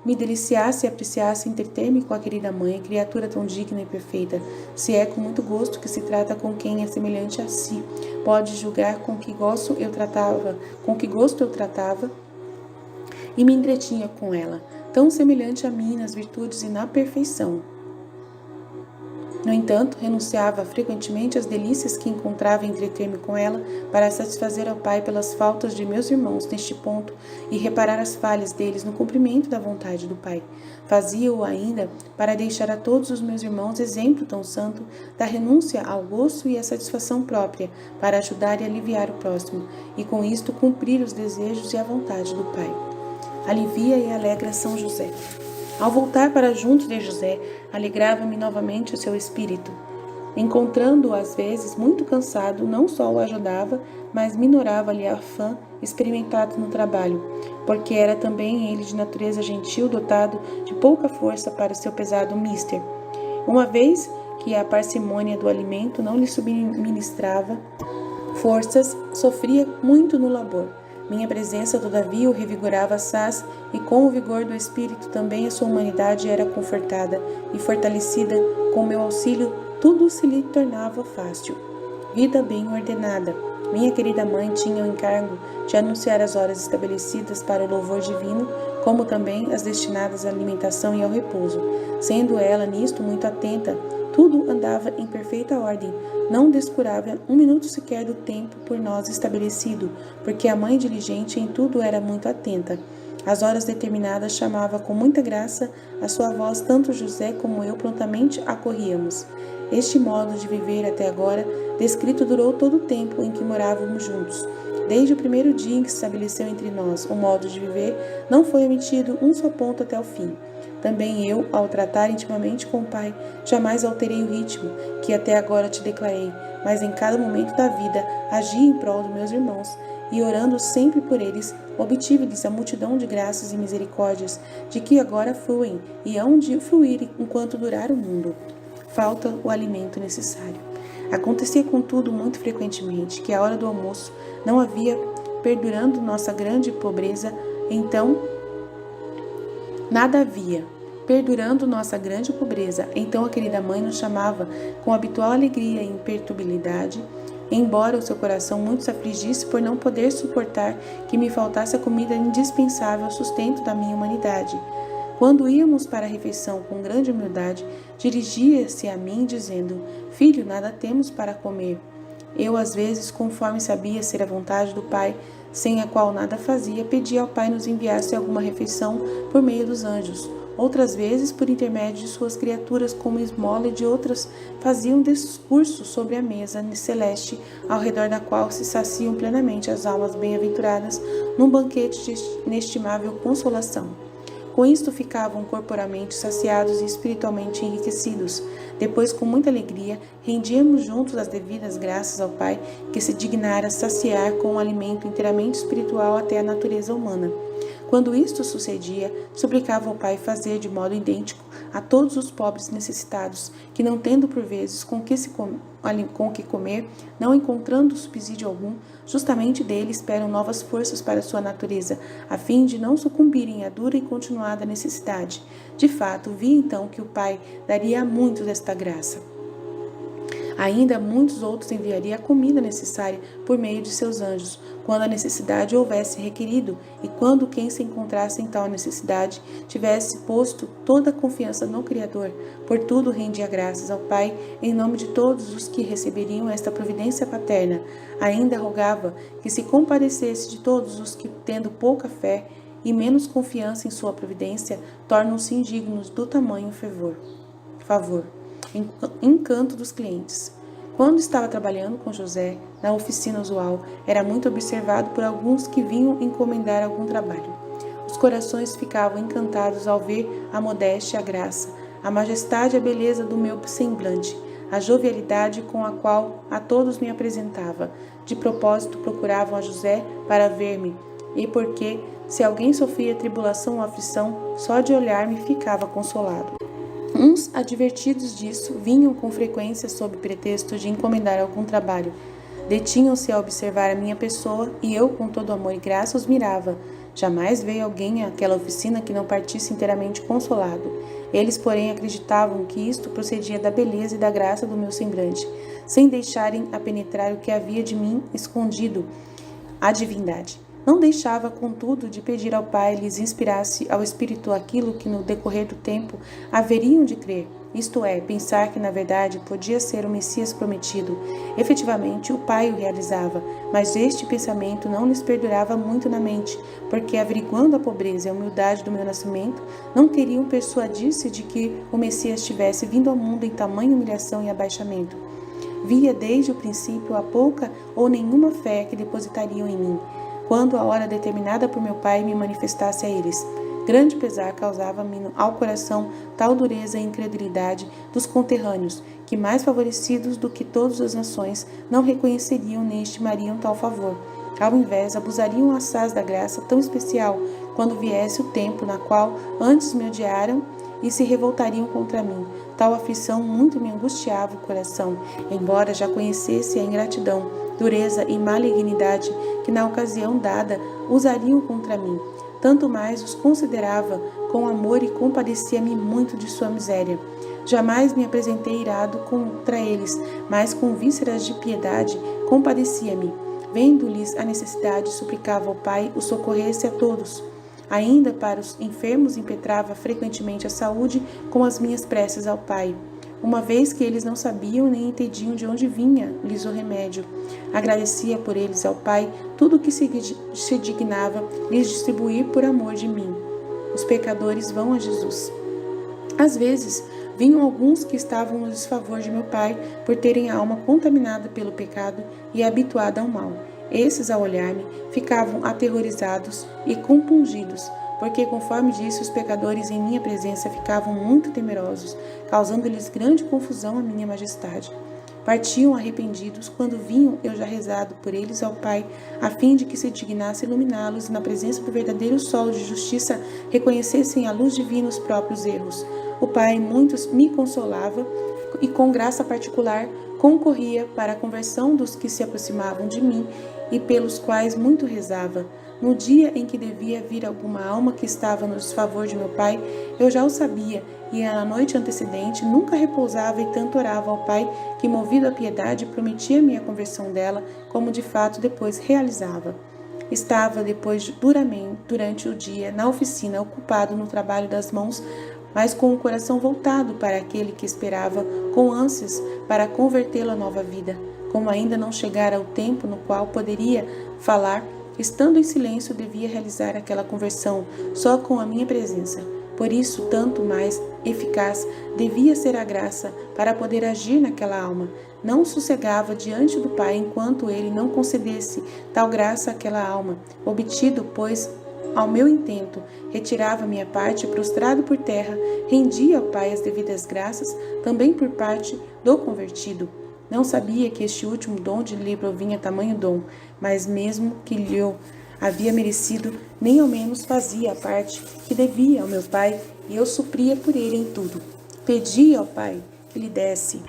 me deliciasse e apreciasse entreter-me com a querida mãe, criatura tão digna e perfeita. Se é com muito gosto que se trata com quem é semelhante a si, pode julgar com que gosto eu tratava e me entretinha com ela, tão semelhante a mim nas virtudes e na perfeição. No entanto, renunciava frequentemente às delícias que encontrava em entreter-me com ela para satisfazer ao Pai pelas faltas de meus irmãos neste ponto e reparar as falhas deles no cumprimento da vontade do Pai. Fazia-o ainda para deixar a todos os meus irmãos exemplo tão santo da renúncia ao gosto e à satisfação própria, para ajudar e aliviar o próximo, e com isto cumprir os desejos e a vontade do Pai. Alivia e alegra São José. Ao voltar para junto de José, alegrava-me novamente o seu espírito. Encontrando-o às vezes muito cansado, não só o ajudava, mas minorava-lhe a afã experimentado no trabalho, porque era também ele de natureza gentil, dotado de pouca força para o seu pesado mister. Uma vez que a parcimônia do alimento não lhe subministrava forças, sofria muito no labor. Minha presença, todavia, o revigorava assaz, e com o vigor do espírito também a sua humanidade era confortada e fortalecida. Com meu auxílio, tudo se lhe tornava fácil. Vida bem ordenada. Minha querida mãe tinha o encargo de anunciar as horas estabelecidas para o louvor divino, como também as destinadas à alimentação e ao repouso. Sendo ela nisto muito atenta, tudo andava em perfeita ordem. Não descurava um minuto sequer do tempo por nós estabelecido, porque a mãe diligente em tudo era muito atenta. Às horas determinadas chamava com muita graça a sua voz, tanto José como eu prontamente acorríamos. Este modo de viver até agora descrito durou todo o tempo em que morávamos juntos. Desde o primeiro dia em que se estabeleceu entre nós o modo de viver, não foi omitido um só ponto até o fim. Também eu, ao tratar intimamente com o Pai, jamais alterei o ritmo que até agora te declarei, mas em cada momento da vida agi em prol dos meus irmãos, e orando sempre por eles, obtive-lhes a multidão de graças e misericórdias, de que agora fluem e hão de fluir enquanto durar o mundo. Falta o alimento necessário. Acontecia, contudo, muito frequentemente que a hora do almoço não havia, perdurando nossa grande pobreza, então a querida mãe nos chamava com habitual alegria e imperturbabilidade, embora o seu coração muito se afligisse por não poder suportar que me faltasse a comida indispensável ao sustento da minha humanidade. Quando íamos para a refeição com grande humildade, dirigia-se a mim dizendo: "Filho, nada temos para comer." Eu, às vezes, conforme sabia ser a vontade do Pai, sem a qual nada fazia, pedia ao Pai nos enviasse alguma refeição por meio dos anjos. Outras vezes, por intermédio de suas criaturas, como esmola, e de outras faziam discurso sobre a mesa celeste, ao redor da qual se saciam plenamente as almas bem-aventuradas, num banquete de inestimável consolação. Com isto ficavam corporalmente saciados e espiritualmente enriquecidos. Depois, com muita alegria, rendíamos juntos as devidas graças ao Pai, que se dignara saciar com um alimento inteiramente espiritual até a natureza humana. Quando isto sucedia, suplicava ao Pai fazer de modo idêntico a todos os pobres necessitados, que não tendo por vezes com que comer, não encontrando subsídio algum, justamente dele esperam novas forças para sua natureza, a fim de não sucumbirem à dura e continuada necessidade. De fato, vi então que o Pai daria a muitos esta graça. Ainda muitos outros enviaria a comida necessária por meio de seus anjos, quando a necessidade houvesse requerido, e quando quem se encontrasse em tal necessidade tivesse posto toda a confiança no Criador. Por tudo rendia graças ao Pai, em nome de todos os que receberiam esta providência paterna. Ainda rogava que se compadecesse de todos os que, tendo pouca fé e menos confiança em sua providência, tornam-se indignos do tamanho favor. Encanto dos clientes. Quando estava trabalhando com José na oficina usual, era muito observado por alguns que vinham encomendar algum trabalho. Os corações ficavam encantados ao ver a modéstia, a graça, a majestade e a beleza do meu semblante, a jovialidade com a qual a todos me apresentava. De propósito procuravam a José para ver-me, e porque, se alguém sofria tribulação ou aflição, só de olhar-me ficava consolado. Uns, advertidos disso, vinham com frequência sob pretexto de encomendar algum trabalho. Detinham-se a observar a minha pessoa, e eu, com todo amor e graça, os mirava. Jamais veio alguém àquela oficina que não partisse inteiramente consolado. Eles, porém, acreditavam que isto procedia da beleza e da graça do meu semblante, sem deixarem a penetrar o que havia de mim escondido, a divindade. Não deixava, contudo, de pedir ao Pai lhes inspirasse ao Espírito aquilo que no decorrer do tempo haveriam de crer. isto é, pensar que na verdade podia ser o Messias prometido. Efetivamente, o pai o realizava, mas este pensamento não lhes perdurava muito na mente, porque, averiguando a pobreza e a humildade do meu nascimento, não queriam persuadir-se de que o Messias tivesse vindo ao mundo em tamanha humilhação e abaixamento. Via desde o princípio a pouca ou nenhuma fé que depositariam em mim, quando a hora determinada por meu pai me manifestasse a eles. Grande pesar causava-me ao coração tal dureza e incredulidade dos conterrâneos, que, mais favorecidos do que todas as nações, não reconheceriam nem estimariam tal favor. Ao invés, abusariam assaz da graça tão especial, quando viesse o tempo na qual antes me odiaram e se revoltariam contra mim. Tal aflição muito me angustiava o coração, embora já conhecesse a ingratidão, dureza e malignidade que, na ocasião dada, usariam contra mim. Tanto mais os considerava com amor e compadecia-me muito de sua miséria. Jamais me apresentei irado contra eles, mas com vísceras de piedade compadecia-me. Vendo-lhes a necessidade, suplicava ao Pai o socorresse a todos. Ainda para os enfermos impetrava frequentemente a saúde com as minhas preces ao Pai, uma vez que eles não sabiam nem entendiam de onde vinha-lhes o remédio. Agradecia por eles ao Pai tudo o que se dignava lhes distribuir por amor de mim. Os pecadores vão a Jesus. Às vezes, vinham alguns que estavam no desfavor de meu Pai por terem a alma contaminada pelo pecado e habituada ao mal. Esses, ao olhar-me, ficavam aterrorizados e compungidos, porque, conforme disse, os pecadores em minha presença ficavam muito temerosos, causando-lhes grande confusão à minha majestade. Partiam arrependidos quando vinham eu já rezado por eles ao Pai, a fim de que se dignasse iluminá-los e, na presença do verdadeiro sol de justiça, reconhecessem à luz divina os próprios erros. O Pai muitos me consolava e, com graça particular, concorria para a conversão dos que se aproximavam de mim e pelos quais muito rezava. No dia em que devia vir alguma alma que estava no desfavor de meu Pai, eu já o sabia, e na noite antecedente nunca repousava e tanto orava ao Pai que, movido à piedade, prometia-me a conversão dela, como de fato depois realizava. Estava depois durante o dia na oficina, ocupado no trabalho das mãos, mas com o coração voltado para aquele que esperava com ânsias para convertê-lo à nova vida. Como ainda não chegara o tempo no qual poderia falar, estando em silêncio, devia realizar aquela conversão só com a minha presença. Por isso, tanto mais eficaz devia ser a graça para poder agir naquela alma. Não sossegava diante do Pai enquanto ele não concedesse tal graça àquela alma. Obtido, pois, ao meu intento, retirava minha parte, prostrado por terra, rendia ao Pai as devidas graças, também por parte do convertido. Não sabia que este último dom de lhe provinha tamanho dom, mas mesmo que lhe havia merecido, nem ao menos fazia a parte que devia ao meu Pai, e eu supria por ele em tudo. Pedia ao Pai que lhe desse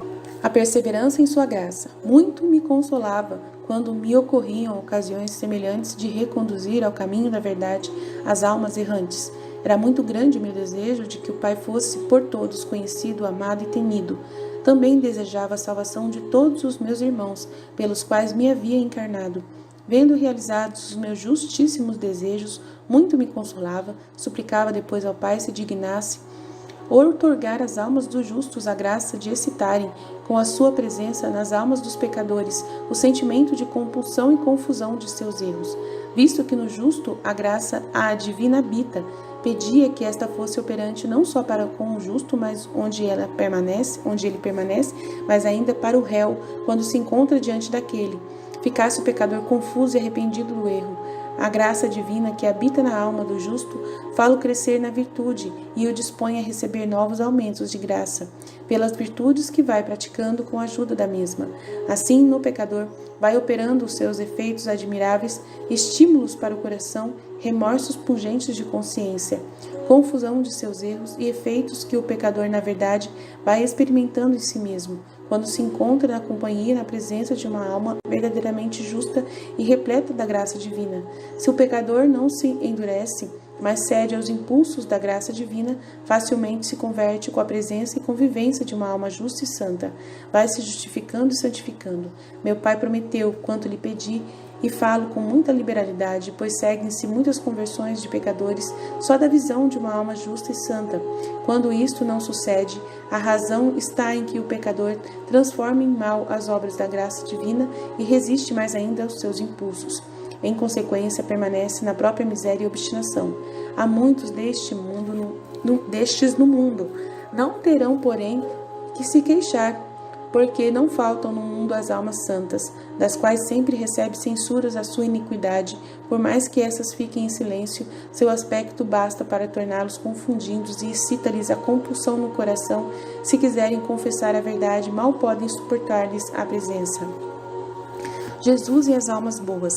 a perseverança em sua graça. Muito me consolava quando me ocorriam ocasiões semelhantes de reconduzir ao caminho da verdade as almas errantes. Era muito grande o meu desejo de que o Pai fosse por todos conhecido, amado e temido. Também desejava a salvação de todos os meus irmãos, pelos quais me havia encarnado. Vendo realizados os meus justíssimos desejos, muito me consolava, suplicava depois ao Pai se dignasse outorgar às almas dos justos a graça de excitarem, com a sua presença nas almas dos pecadores, o sentimento de compulsão e confusão de seus erros. Visto que no justo a graça a divina habita, pedia que esta fosse operante não só para com o justo, mas onde ele permanece, mas ainda para o réu, quando se encontra diante daquele. Ficasse o pecador confuso e arrependido do erro. A graça divina que habita na alma do justo fala-o crescer na virtude e o dispõe a receber novos aumentos de graça, pelas virtudes que vai praticando com a ajuda da mesma. Assim, no pecador, vai operando os seus efeitos admiráveis, estímulos para o coração, remorsos pungentes de consciência, confusão de seus erros e efeitos que o pecador, na verdade, vai experimentando em si mesmo, quando se encontra na companhia e na presença de uma alma verdadeiramente justa e repleta da graça divina. Se o pecador não se endurece, mas cede aos impulsos da graça divina, facilmente se converte com a presença e convivência de uma alma justa e santa. Vai se justificando e santificando. Meu Pai prometeu, quanto lhe pedi, E falo com muita liberalidade, pois seguem-se muitas conversões de pecadores só da visão de uma alma justa e santa. Quando isto não sucede, a razão está em que o pecador transforma em mal as obras da graça divina e resiste mais ainda aos seus impulsos. Em consequência, permanece na própria miséria e obstinação. Há muitos destes no mundo. Não terão, porém, que se queixar, porque não faltam no mundo as almas santas, das quais sempre recebe censuras a sua iniquidade, por mais que essas fiquem em silêncio, seu aspecto basta para torná-los confundidos e excita-lhes a compulsão no coração. Se quiserem confessar a verdade, mal podem suportar-lhes a presença. Jesus e as almas boas.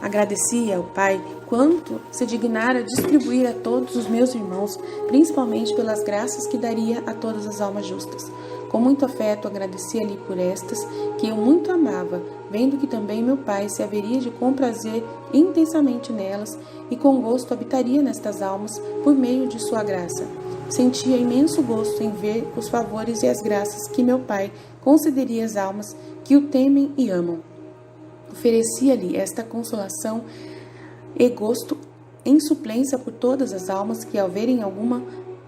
Agradecia ao Pai quanto se dignara distribuir a todos os meus irmãos, principalmente pelas graças que daria a todas as almas justas. Com muito afeto agradecia-lhe por estas, que eu muito amava, vendo que também meu Pai se haveria de comprazer intensamente nelas e com gosto habitaria nestas almas por meio de sua graça. Sentia imenso gosto em ver os favores e as graças que meu Pai concederia às almas que o temem e amam. Oferecia-lhe esta consolação e gosto em suplência por todas as almas que, ao verem alguma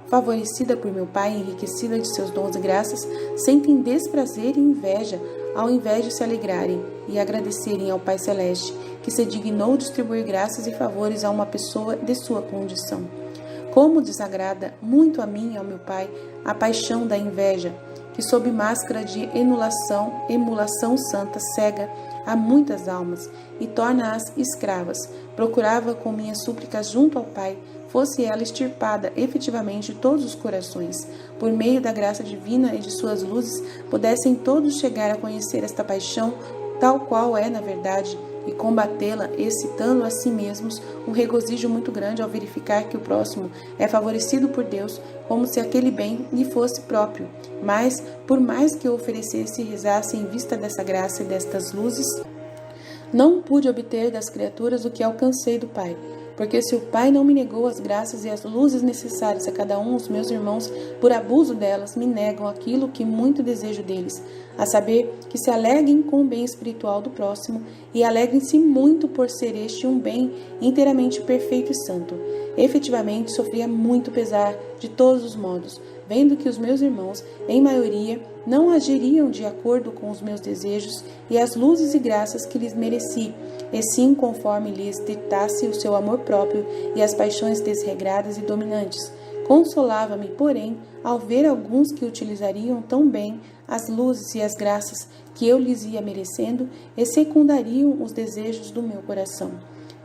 favorecida por meu Pai, enriquecida de seus dons e graças, sentem desprazer e inveja, ao invés de se alegrarem e agradecerem ao Pai Celeste, que se dignou distribuir graças e favores a uma pessoa de sua condição. Como desagrada muito a mim e ao meu Pai a paixão da inveja, que sob máscara de emulação santa cega a muitas almas e torna-as escravas. Procurava com minhas súplicas junto ao Pai, fosse ela extirpada efetivamente de todos os corações, por meio da graça divina e de suas luzes, pudessem todos chegar a conhecer esta paixão, tal qual é na verdade, e combatê-la, excitando a si mesmos um regozijo muito grande ao verificar que o próximo é favorecido por Deus, como se aquele bem lhe fosse próprio. Mas, por mais que eu oferecesse e rezasse em vista dessa graça e destas luzes, não pude obter das criaturas o que alcancei do Pai. Porque se o Pai não me negou as graças e as luzes necessárias a cada um, os meus irmãos, por abuso delas, me negam aquilo que muito desejo deles, a saber, que se alegrem com o bem espiritual do próximo e alegrem-se muito por ser este um bem inteiramente perfeito e santo. Efetivamente, sofria muito pesar de todos os modos, vendo que os meus irmãos, em maioria, não agiriam de acordo com os meus desejos e as luzes e graças que lhes mereci, e sim conforme lhes ditasse o seu amor próprio e as paixões desregradas e dominantes. Consolava-me, porém, ao ver alguns que utilizariam tão bem as luzes e as graças que eu lhes ia merecendo e secundariam os desejos do meu coração.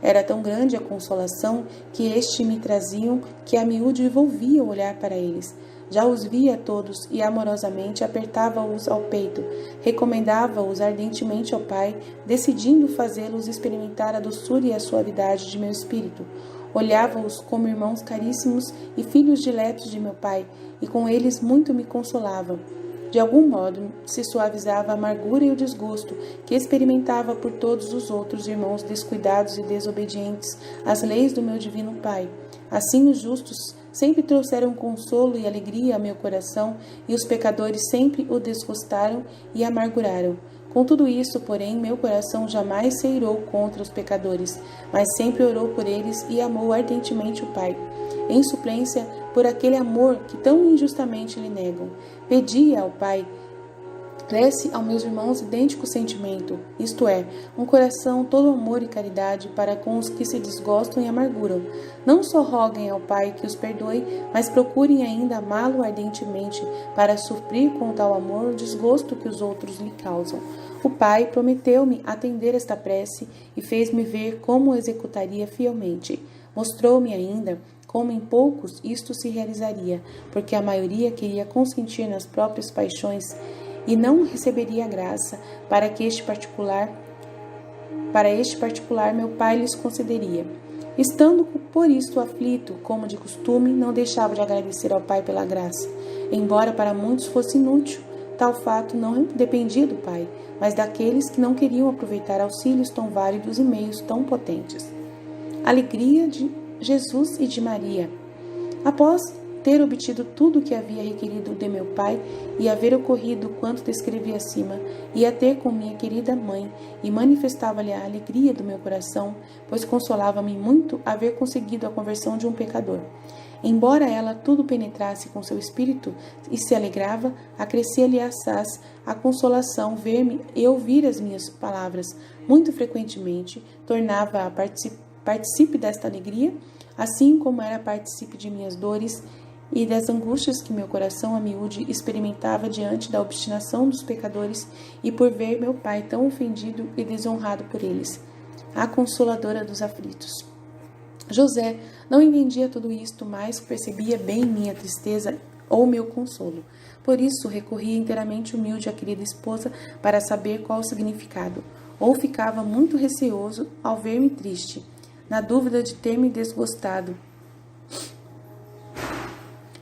Era tão grande a consolação que este me traziam que a miúde envolvia o olhar para eles. Já os via todos e amorosamente apertava-os ao peito, recomendava-os ardentemente ao Pai, decidindo fazê-los experimentar a doçura e a suavidade de meu espírito. Olhava-os como irmãos caríssimos e filhos diletos de meu Pai, e com eles muito me consolava. De algum modo se suavizava a amargura e o desgosto que experimentava por todos os outros irmãos descuidados e desobedientes às leis do meu divino Pai. Assim os justos sempre trouxeram consolo e alegria a meu coração, e os pecadores sempre o desgostaram e amarguraram. Com tudo isso, porém, meu coração jamais se irou contra os pecadores, mas sempre orou por eles e amou ardentemente o Pai, em suplência por aquele amor que tão injustamente lhe negam. Pedia ao Pai, cresce aos meus irmãos idêntico sentimento, isto é, um coração todo amor e caridade para com os que se desgostam e amarguram. Não só roguem ao Pai que os perdoe, mas procurem ainda amá-lo ardentemente, para suprir com tal amor o desgosto que os outros lhe causam. O Pai prometeu-me atender esta prece e fez-me ver como o executaria fielmente. Mostrou-me ainda como em poucos isto se realizaria, porque a maioria queria consentir nas próprias paixões e não receberia a graça para este particular meu Pai lhes concederia. Estando por isto aflito, como de costume, não deixava de agradecer ao Pai pela graça. Embora para muitos fosse inútil, tal fato não dependia do Pai, mas daqueles que não queriam aproveitar auxílios tão válidos e meios tão potentes. Alegria de Jesus e de Maria. Após ter obtido tudo o que havia requerido de meu pai, e haver ocorrido quanto descrevi acima, ia ter com minha querida mãe, e manifestava-lhe a alegria do meu coração, pois consolava-me muito haver conseguido a conversão de um pecador. Embora ela tudo penetrasse com seu espírito e se alegrava, acrescia-lhe assaz a consolação ver-me e ouvir as minhas palavras muito frequentemente, tornava-a participe desta alegria, assim como era participe de minhas dores e das angústias que meu coração a miúde experimentava diante da obstinação dos pecadores e por ver meu pai tão ofendido e desonrado por eles. A consoladora dos aflitos. José não entendia tudo isto, mas percebia bem minha tristeza ou meu consolo. Por isso recorria inteiramente humilde à querida esposa para saber qual o significado, ou ficava muito receoso ao ver-me triste, na dúvida de ter me desgostado.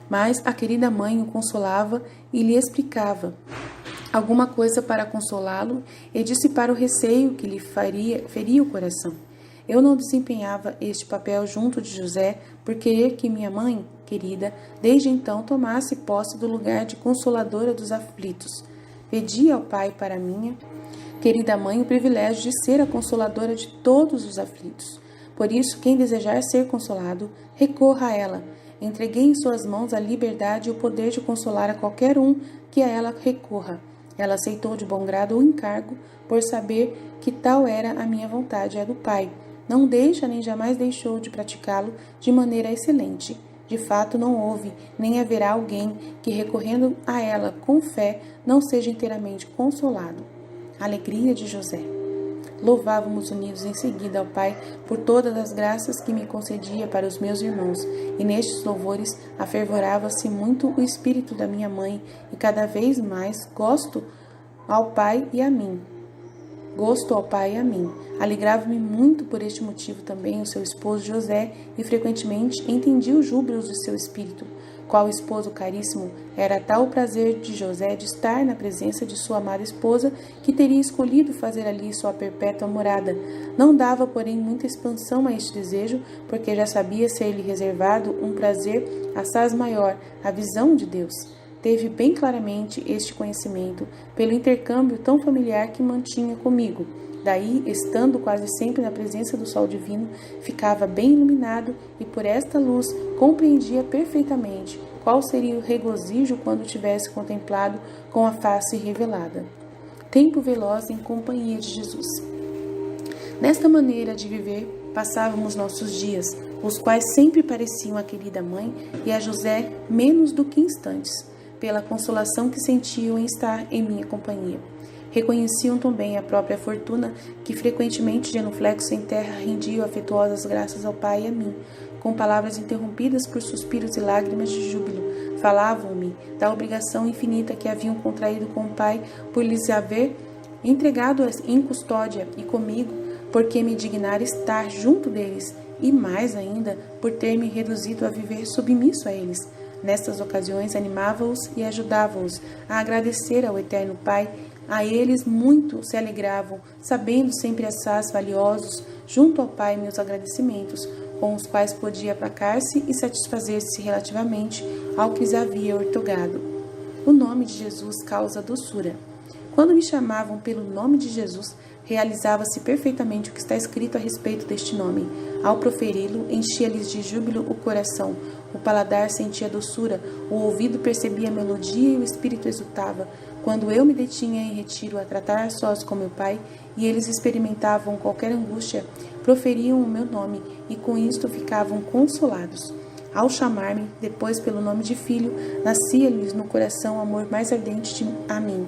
Mas a querida mãe o consolava e lhe explicava alguma coisa para consolá-lo e dissipar o receio que lhe feria o coração. Eu não desempenhava este papel junto de José por querer que minha mãe, querida, desde então tomasse posse do lugar de consoladora dos aflitos. Pedi ao Pai para minha querida mãe o privilégio de ser a consoladora de todos os aflitos. Por isso, quem desejar ser consolado, recorra a ela. Entreguei em suas mãos a liberdade e o poder de consolar a qualquer um que a ela recorra. Ela aceitou de bom grado o encargo, por saber que tal era a minha vontade, a do Pai. Não deixa nem jamais deixou de praticá-lo de maneira excelente. De fato, não houve, nem haverá alguém que, recorrendo a ela com fé, não seja inteiramente consolado. Alegria de José. Louvávamos unidos em seguida ao Pai por todas as graças que me concedia para os meus irmãos, e nestes louvores afervorava-se muito o espírito da minha mãe, e cada vez mais gosto ao Pai e a mim. Alegrava-me muito por este motivo também o seu esposo José, e frequentemente entendia os júbilos de seu espírito. Qual esposo caríssimo, era tal o prazer de José de estar na presença de sua amada esposa, que teria escolhido fazer ali sua perpétua morada. Não dava, porém, muita expansão a este desejo, porque já sabia ser-lhe reservado um prazer assaz maior, a visão de Deus. Teve bem claramente este conhecimento pelo intercâmbio tão familiar que mantinha comigo. Daí, estando quase sempre na presença do sol divino, ficava bem iluminado e por esta luz compreendia perfeitamente qual seria o regozijo quando tivesse contemplado com a face revelada. Tempo veloz em companhia de Jesus. Nesta maneira de viver, passávamos nossos dias, os quais sempre pareciam à querida mãe e a José menos do que instantes, pela consolação que sentiam em estar em minha companhia. Reconheciam também a própria fortuna, que frequentemente, genuflexo em terra, rendiam afetuosas graças ao Pai e a mim. Com palavras interrompidas por suspiros e lágrimas de júbilo, falavam-me da obrigação infinita que haviam contraído com o Pai por lhes haver entregado em custódia e comigo, porque me dignara estar junto deles, e mais ainda, por ter me reduzido a viver submisso a eles. Nestas ocasiões, animava-os e ajudava-os a agradecer ao Eterno Pai. A eles muito se alegravam, sabendo sempre assaz valiosos, junto ao Pai, meus agradecimentos, com os quais podia aplacar-se e satisfazer-se relativamente ao que lhes havia ortogado. O nome de Jesus causa doçura. Quando me chamavam pelo nome de Jesus, realizava-se perfeitamente o que está escrito a respeito deste nome. Ao proferi-lo, enchia-lhes de júbilo o coração, o paladar sentia doçura, o ouvido percebia a melodia e o espírito exultava. Quando eu me detinha em retiro a tratar sós com meu pai, e eles experimentavam qualquer angústia, proferiam o meu nome, e com isto ficavam consolados. Ao chamar-me, depois pelo nome de filho, nascia-lhes no coração o amor mais ardente a mim.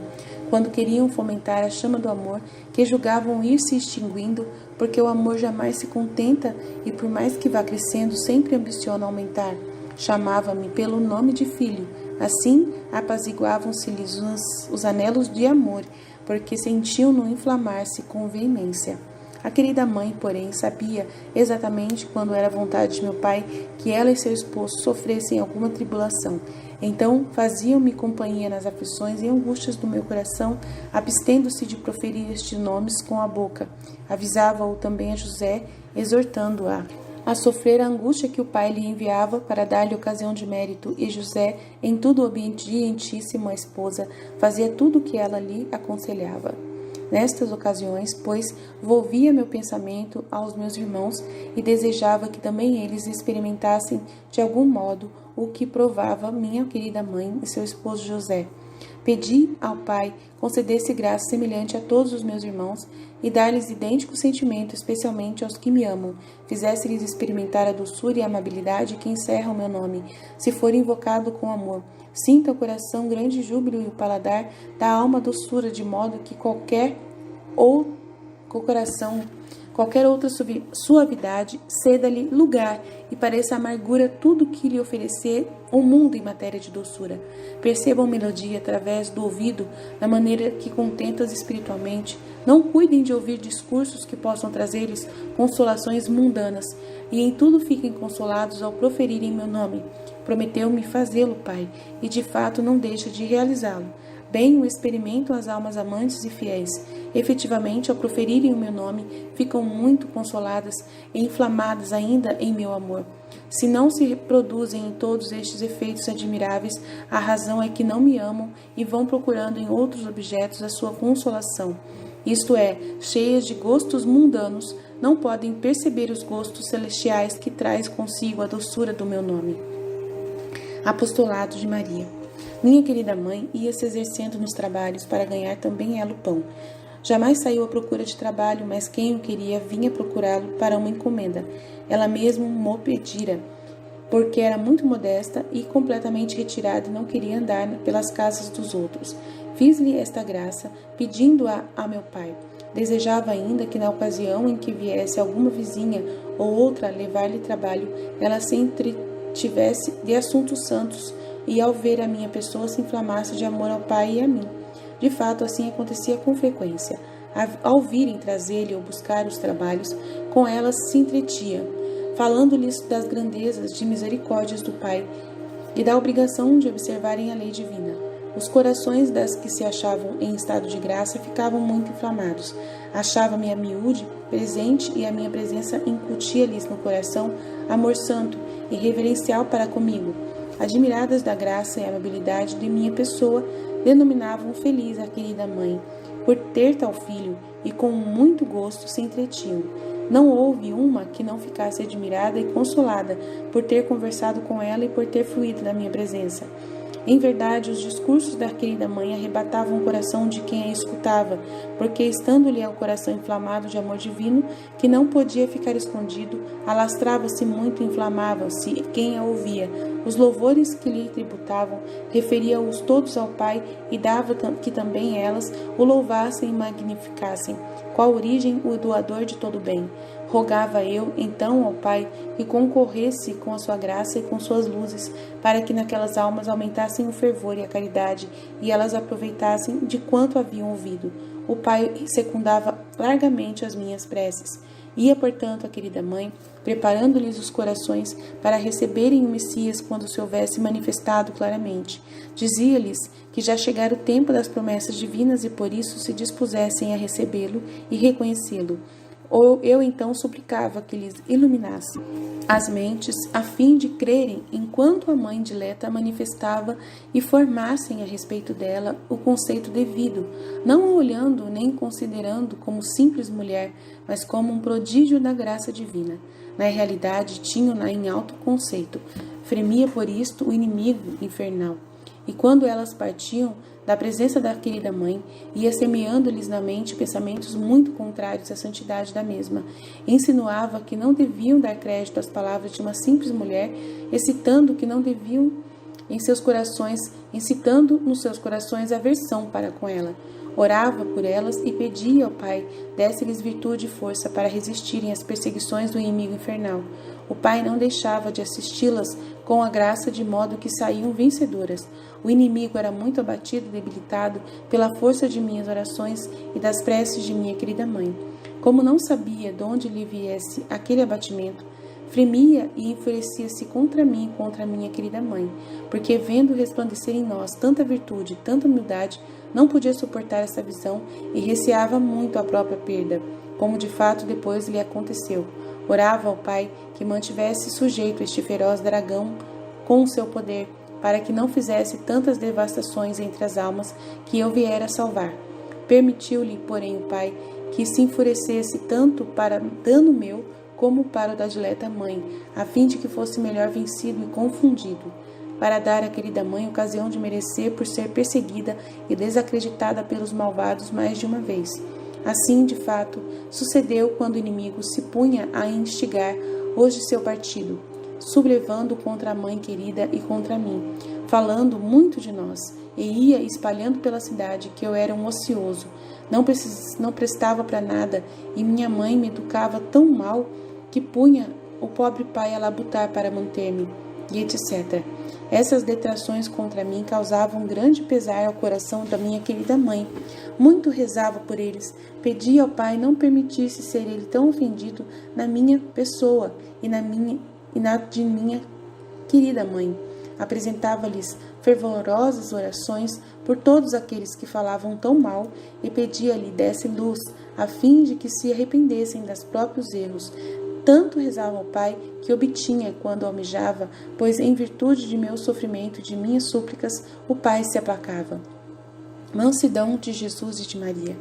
Quando queriam fomentar a chama do amor, que julgavam ir se extinguindo, porque o amor jamais se contenta e por mais que vá crescendo, sempre ambiciona aumentar. Chamava-me pelo nome de filho. Assim, apaziguavam-se-lhes os anelos de amor, porque sentiam-no inflamar-se com veemência. A querida mãe, porém, sabia exatamente quando era vontade de meu pai que ela e seu esposo sofressem alguma tribulação. Então, faziam-me companhia nas aflições e angústias do meu coração, abstendo-se de proferir estes nomes com a boca. Avisava-o também a José, exortando-a a sofrer a angústia que o pai lhe enviava para dar-lhe ocasião de mérito, e José, em tudo obedientíssimo à esposa, fazia tudo o que ela lhe aconselhava. Nestas ocasiões, pois, volvia meu pensamento aos meus irmãos e desejava que também eles experimentassem de algum modo o que provava minha querida mãe e seu esposo José. Pedi ao Pai concedesse graça semelhante a todos os meus irmãos e dar-lhes idêntico sentimento, especialmente aos que me amam. Fizesse-lhes experimentar a doçura e a amabilidade que encerra o meu nome, se for invocado com amor. Sinta o coração grande júbilo e o paladar da alma doçura, de modo que qualquer outra suavidade ceda-lhe lugar e pareça amargura tudo que lhe oferecer o mundo em matéria de doçura. Percebam melodia através do ouvido, da maneira que contentas espiritualmente. Não cuidem de ouvir discursos que possam trazer-lhes consolações mundanas, e em tudo fiquem consolados ao proferirem meu nome. Prometeu-me fazê-lo, Pai, e de fato não deixa de realizá-lo. Bem o experimentam as almas amantes e fiéis. Efetivamente, ao proferirem o meu nome, ficam muito consoladas e inflamadas ainda em meu amor. Se não se reproduzem em todos estes efeitos admiráveis, a razão é que não me amam e vão procurando em outros objetos a sua consolação. Isto é, cheias de gostos mundanos, não podem perceber os gostos celestiais que traz consigo a doçura do meu nome. Apostolado de Maria. Minha querida mãe ia se exercendo nos trabalhos para ganhar também ela o pão. Jamais saiu à procura de trabalho, mas quem o queria vinha procurá-lo para uma encomenda. Ela mesma mo pedira, porque era muito modesta e completamente retirada e não queria andar pelas casas dos outros. Fiz-lhe esta graça, pedindo-a a meu pai. Desejava ainda que na ocasião em que viesse alguma vizinha ou outra levar-lhe trabalho, ela se entretivesse de assuntos santos e ao ver a minha pessoa se inflamasse de amor ao pai e a mim. De fato, assim acontecia com frequência. Ao virem trazer-lhe ou buscar os trabalhos, com elas se entretia, falando-lhes das grandezas de misericórdias do Pai e da obrigação de observarem a lei divina. Os corações das que se achavam em estado de graça ficavam muito inflamados. Achava-me a miúde presente e a minha presença incutia-lhes no coração amor santo e reverencial para comigo. Admiradas da graça e amabilidade de minha pessoa, denominavam feliz a querida mãe, por ter tal filho, e com muito gosto se entretinham. Não houve uma que não ficasse admirada e consolada por ter conversado com ela e por ter fluído da minha presença. Em verdade, os discursos da querida mãe arrebatavam o coração de quem a escutava, porque, estando-lhe o coração inflamado de amor divino, que não podia ficar escondido, alastrava-se muito e inflamava-se quem a ouvia. Os louvores que lhe tributavam, referia-os todos ao Pai e dava que também elas o louvassem e magnificassem, qual origem o doador de todo bem. Rogava eu, então, ao Pai, que concorresse com a sua graça e com suas luzes, para que naquelas almas aumentassem o fervor e a caridade, e elas aproveitassem de quanto haviam ouvido. O Pai secundava largamente as minhas preces. Ia, portanto, a querida mãe, preparando-lhes os corações para receberem o Messias quando se houvesse manifestado claramente. Dizia-lhes que já chegara o tempo das promessas divinas e por isso se dispusessem a recebê-lo e reconhecê-lo. Eu então suplicava que lhes iluminasse as mentes a fim de crerem enquanto a mãe dileta manifestava e formassem a respeito dela o conceito devido, não a olhando nem considerando como simples mulher, mas como um prodígio da graça divina. Na realidade, tinham-na em alto conceito. Fremia por isto o inimigo infernal. E quando elas partiam da presença da querida mãe, ia semeando-lhes na mente pensamentos muito contrários à santidade da mesma. Insinuava que não deviam dar crédito às palavras de uma simples mulher, incitando nos seus corações aversão para com ela. Orava por elas e pedia ao Pai desse-lhes virtude e força para resistirem às perseguições do inimigo infernal. O Pai não deixava de assisti-las com a graça de modo que saíam vencedoras. O inimigo era muito abatido e debilitado pela força de minhas orações e das preces de minha querida mãe. Como não sabia de onde lhe viesse aquele abatimento, fremia e enfurecia-se contra mim e contra minha querida mãe, porque vendo resplandecer em nós tanta virtude e tanta humildade, não podia suportar essa visão e receava muito a própria perda, como de fato depois lhe aconteceu. Orava ao Pai que mantivesse sujeito este feroz dragão com o seu poder, para que não fizesse tantas devastações entre as almas que eu viera salvar. Permitiu-lhe, porém, o Pai que se enfurecesse tanto para dano meu como para o da dileta mãe, a fim de que fosse melhor vencido e confundido, para dar à querida mãe ocasião de merecer por ser perseguida e desacreditada pelos malvados mais de uma vez. Assim, de fato, sucedeu quando o inimigo se punha a instigar os de seu partido, sublevando contra a mãe querida e contra mim, falando muito de nós, e ia espalhando pela cidade que eu era um ocioso, não prestava para nada, e minha mãe me educava tão mal que punha o pobre pai a labutar para manter-me, e etc. Essas detrações contra mim causavam grande pesar ao coração da minha querida mãe. Muito rezava por eles, pedia ao Pai não permitisse ser ele tão ofendido na minha pessoa e na de minha querida mãe. Apresentava-lhes fervorosas orações por todos aqueles que falavam tão mal e pedia-lhe desse luz, a fim de que se arrependessem dos próprios erros. Tanto rezava ao Pai que obtinha quando almejava, pois em virtude de meu sofrimento e de minhas súplicas, o Pai se aplacava. Mansidão de Jesus e de Maria.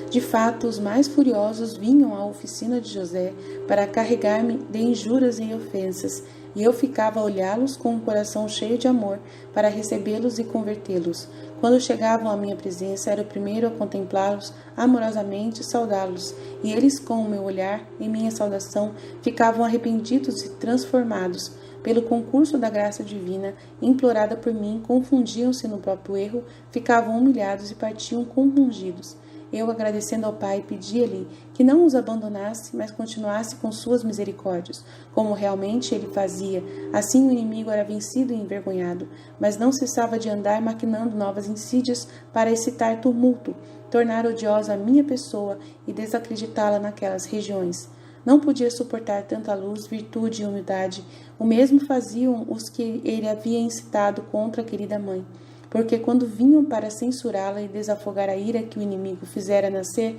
De fato, os mais furiosos vinham à oficina de José para carregar-me de injúrias e ofensas, e eu ficava a olhá-los com um coração cheio de amor para recebê-los e convertê-los. Quando chegavam à minha presença, era o primeiro a contemplá-los amorosamente e saudá-los, e eles, com o meu olhar e minha saudação, ficavam arrependidos e transformados. Pelo concurso da graça divina, implorada por mim, confundiam-se no próprio erro, ficavam humilhados e partiam compungidos. Eu, agradecendo ao Pai, pedia-lhe que não os abandonasse, mas continuasse com suas misericórdias, como realmente ele fazia. Assim o inimigo era vencido e envergonhado, mas não cessava de andar maquinando novas insídias para excitar tumulto, tornar odiosa a minha pessoa e desacreditá-la naquelas regiões. Não podia suportar tanta luz, virtude e humildade. O mesmo faziam os que ele havia incitado contra a querida mãe, porque quando vinham para censurá-la e desafogar a ira que o inimigo fizera nascer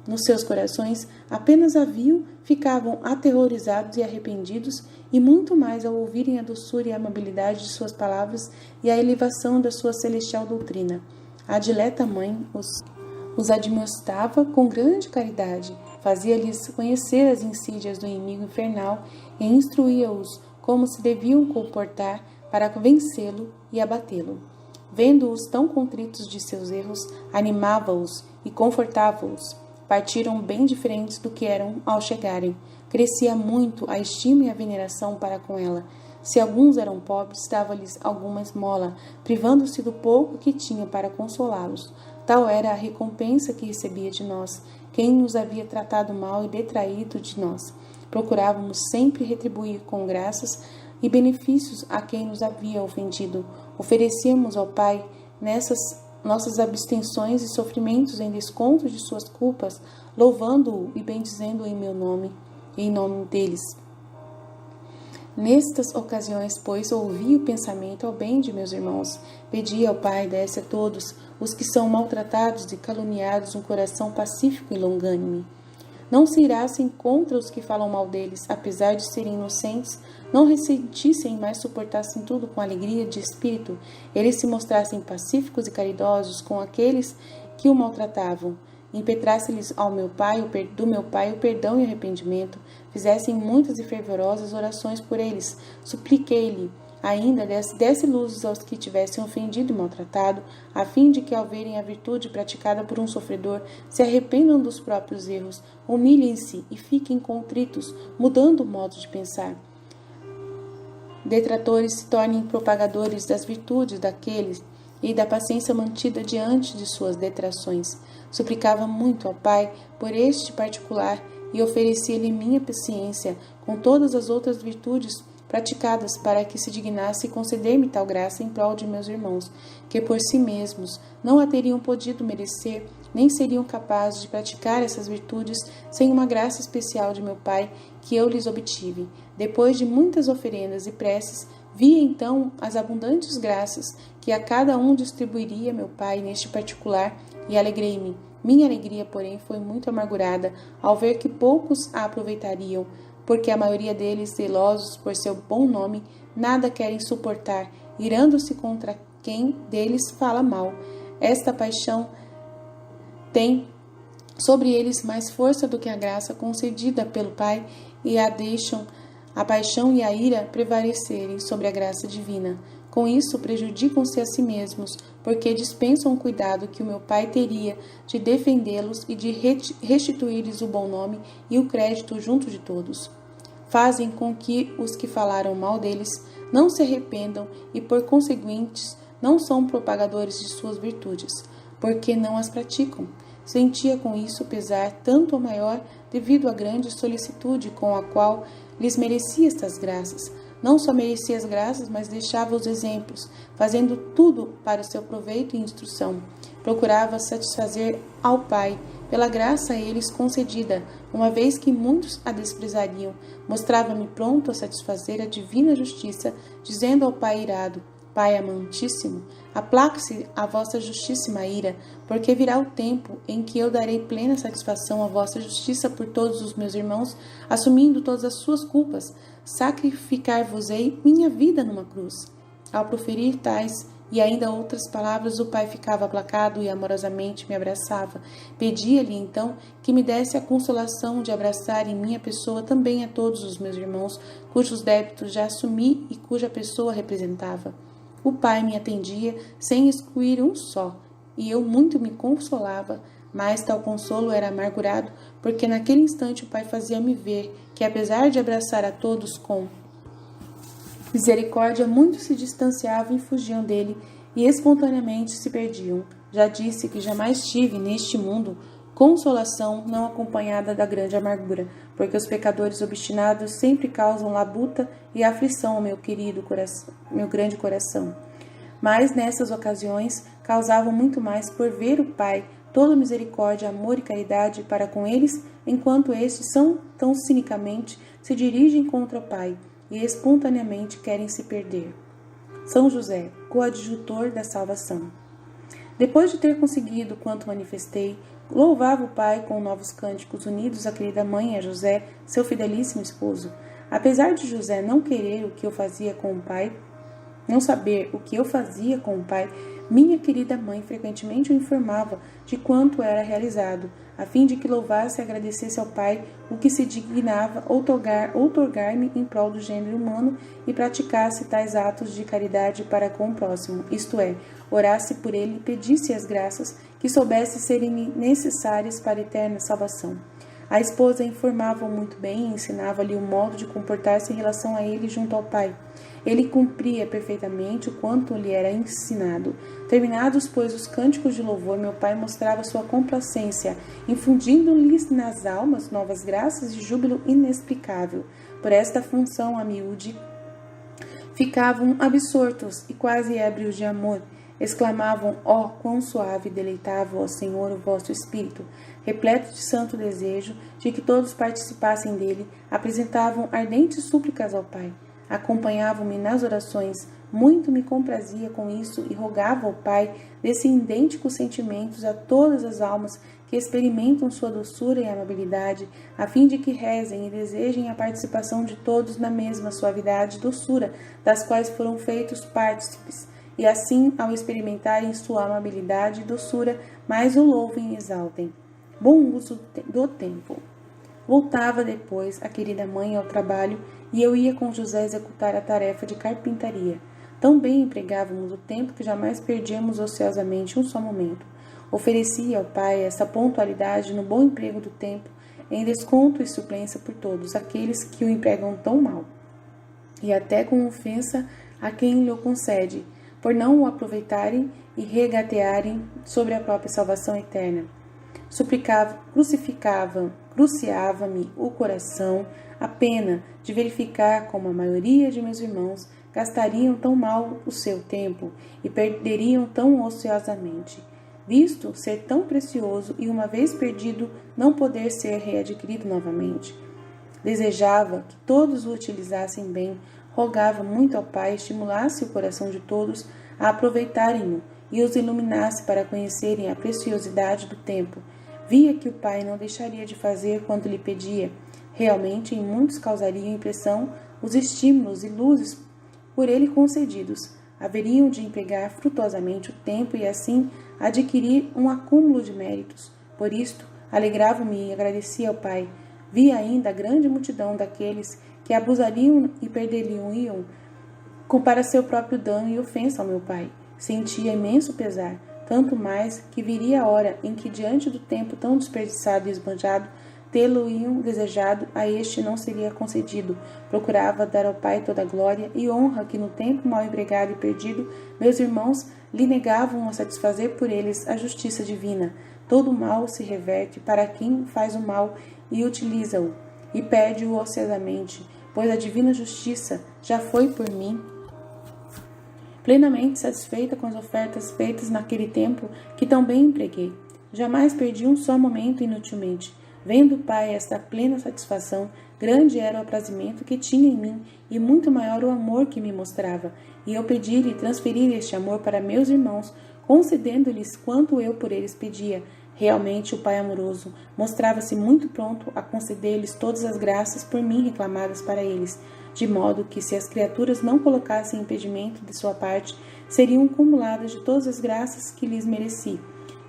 nos seus corações, apenas a viam, ficavam aterrorizados e arrependidos, e muito mais ao ouvirem a doçura e a amabilidade de suas palavras e a elevação da sua celestial doutrina. A dileta mãe os admoestava com grande caridade, fazia-lhes conhecer as insídias do inimigo infernal e instruía-os como se deviam comportar para vencê-lo e abatê-lo. Vendo-os tão contritos de seus erros, animava-os e confortava-os. Partiram bem diferentes do que eram ao chegarem. Crescia muito a estima e a veneração para com ela. Se alguns eram pobres, dava-lhes alguma esmola, privando-se do pouco que tinha para consolá-los. Tal era a recompensa que recebia de nós, quem nos havia tratado mal e detraído de nós. Procurávamos sempre retribuir com graças e benefícios a quem nos havia ofendido. Oferecíamos ao Pai, nessas nossas abstenções e sofrimentos em desconto de suas culpas, louvando-o e bendizendo-o em meu nome e em nome deles. Nestas ocasiões, pois, ouvi o pensamento ao bem de meus irmãos. Pedi ao Pai desse a todos os que são maltratados e caluniados um coração pacífico e longânime. Não se irassem contra os que falam mal deles, apesar de serem inocentes, não ressentissem, mas suportassem tudo com alegria de espírito, eles se mostrassem pacíficos e caridosos com aqueles que o maltratavam, impetrasse-lhes ao do meu Pai o perdão e arrependimento, fizessem muitas e fervorosas orações por eles, supliquei-lhe, ainda desse luzes aos que tivessem ofendido e maltratado, a fim de que, ao verem a virtude praticada por um sofredor, se arrependam dos próprios erros, humilhem-se e fiquem contritos, mudando o modo de pensar. Detratores se tornem propagadores das virtudes daqueles e da paciência mantida diante de suas detrações. Suplicava muito ao Pai por este particular e oferecia-lhe minha paciência com todas as outras virtudes praticadas para que se dignasse conceder-me tal graça em prol de meus irmãos, que por si mesmos não a teriam podido merecer, nem seriam capazes de praticar essas virtudes sem uma graça especial de meu Pai que eu lhes obtive. Depois de muitas oferendas e preces, vi então as abundantes graças que a cada um distribuiria meu Pai neste particular e alegrei-me. Minha alegria, porém, foi muito amargurada ao ver que poucos a aproveitariam, porque a maioria deles, zelosos por seu bom nome, nada querem suportar, irando-se contra quem deles fala mal. Esta paixão tem sobre eles mais força do que a graça concedida pelo Pai, e deixam a paixão e a ira prevalecerem sobre a graça divina. Com isso, prejudicam-se a si mesmos, porque dispensam o cuidado que o meu Pai teria de defendê-los e de restituir-lhes o bom nome e o crédito junto de todos. Fazem com que os que falaram mal deles não se arrependam e, por conseguintes, não são propagadores de suas virtudes, porque não as praticam. Sentia com isso pesar tanto ou maior devido à grande solicitude com a qual lhes merecia estas graças. Não só merecia as graças, mas deixava os exemplos, fazendo tudo para o seu proveito e instrução. Procurava satisfazer ao Pai, pela graça a eles concedida, uma vez que muitos a desprezariam. Mostrava-me pronto a satisfazer a divina justiça, dizendo ao Pai irado: Pai amantíssimo, aplaque-se a vossa justíssima ira, porque virá o tempo em que eu darei plena satisfação à vossa justiça por todos os meus irmãos, assumindo todas as suas culpas. Sacrificar-vos-ei minha vida numa cruz. Ao proferir tais e ainda outras palavras, o Pai ficava aplacado e amorosamente me abraçava. Pedia-lhe então que me desse a consolação de abraçar em minha pessoa também a todos os meus irmãos, cujos débitos já assumi e cuja pessoa representava. O Pai me atendia sem excluir um só, e eu muito me consolava, mas tal consolo era amargurado, porque naquele instante o Pai fazia-me ver que, apesar de abraçar a todos com misericórdia, muitos se distanciavam e fugiam dele, e espontaneamente se perdiam. Já disse que jamais tive neste mundo consolação não acompanhada da grande amargura, porque os pecadores obstinados sempre causam labuta e aflição ao meu querido coração, meu grande coração. Mas nessas ocasiões causavam muito mais por ver o Pai, toda misericórdia, amor e caridade para com eles, enquanto estes são tão cinicamente se dirigem contra o Pai e espontaneamente querem se perder. São José, coadjutor da salvação. Depois de ter conseguido quanto manifestei, louvava o Pai com novos cânticos unidos à querida mãe e a José, seu fidelíssimo esposo. Apesar de José não querer o que eu fazia com o Pai, não saber o que eu fazia com o Pai, minha querida mãe frequentemente o informava de quanto era realizado, a fim de que louvasse e agradecesse ao Pai o que se dignava outorgar-me em prol do gênero humano e praticasse tais atos de caridade para com o próximo, isto é, orasse por ele e pedisse as graças que soubesse serem necessárias para a eterna salvação. A esposa informava-o muito bem e ensinava-lhe o modo de comportar-se em relação a ele junto ao Pai. Ele cumpria perfeitamente o quanto lhe era ensinado. Terminados, pois, os cânticos de louvor, meu Pai mostrava sua complacência, infundindo-lhes nas almas novas graças e júbilo inexplicável. Por esta função a miúde ficavam absortos e quase ébrios de amor. Exclamavam: ó, quão suave e deleitável, ó Senhor, o vosso Espírito! Repleto de santo desejo de que todos participassem dele, apresentavam ardentes súplicas ao Pai. Acompanhavam-me nas orações, muito me comprazia com isso e rogava ao Pai desses idênticos sentimentos a todas as almas que experimentam sua doçura e amabilidade, a fim de que rezem e desejem a participação de todos na mesma suavidade e doçura, das quais foram feitos partícipes, e assim, ao experimentarem sua amabilidade e doçura, mais o louvem e exaltem. Bom uso do tempo. Voltava depois a querida mãe ao trabalho e eu ia com José executar a tarefa de carpintaria. Tão bem empregávamos o tempo que jamais perdíamos ociosamente um só momento. Oferecia ao Pai essa pontualidade no bom emprego do tempo, em desconto e suplência por todos aqueles que o empregam tão mal, e até com ofensa a quem lhe o concede, por não o aproveitarem e regatearem sobre a própria salvação eterna. Cruciava-me o coração a pena de verificar como a maioria de meus irmãos gastariam tão mal o seu tempo e perderiam tão ociosamente, visto ser tão precioso e, uma vez perdido, não poder ser readquirido novamente. Desejava que todos o utilizassem bem, rogava muito ao Pai estimulasse o coração de todos a aproveitarem-no e os iluminasse para conhecerem a preciosidade do tempo. Via que o Pai não deixaria de fazer quanto lhe pedia, Realmente, em muitos causariam impressão os estímulos e luzes por ele concedidos. Haveriam de empregar frutosamente o tempo e assim adquirir um acúmulo de méritos. Por isto, alegrava-me e agradecia ao Pai. Vi ainda a grande multidão daqueles que abusariam e perderiam para seu próprio dano e ofensa ao meu Pai. Sentia imenso pesar, tanto mais que viria a hora em que, diante do tempo tão desperdiçado e esbanjado, tê-lo-iam desejado, a este não seria concedido. Procurava dar ao Pai toda a glória e honra que, no tempo mal empregado e perdido, meus irmãos lhe negavam a satisfazer por eles a justiça divina. Todo o mal se reverte para quem faz o mal e utiliza-o, e perde-o ociosamente, pois a divina justiça já foi por mim plenamente satisfeita com as ofertas feitas naquele tempo que tão bem empreguei. Jamais perdi um só momento inutilmente. Vendo o Pai esta plena satisfação, grande era o aprazimento que tinha em mim e muito maior o amor que me mostrava. E eu pedi-lhe transferir este amor para meus irmãos, concedendo-lhes quanto eu por eles pedia. Realmente o Pai amoroso mostrava-se muito pronto a conceder-lhes todas as graças por mim reclamadas para eles, de modo que, se as criaturas não colocassem impedimento de sua parte, seriam cumuladas de todas as graças que lhes mereci.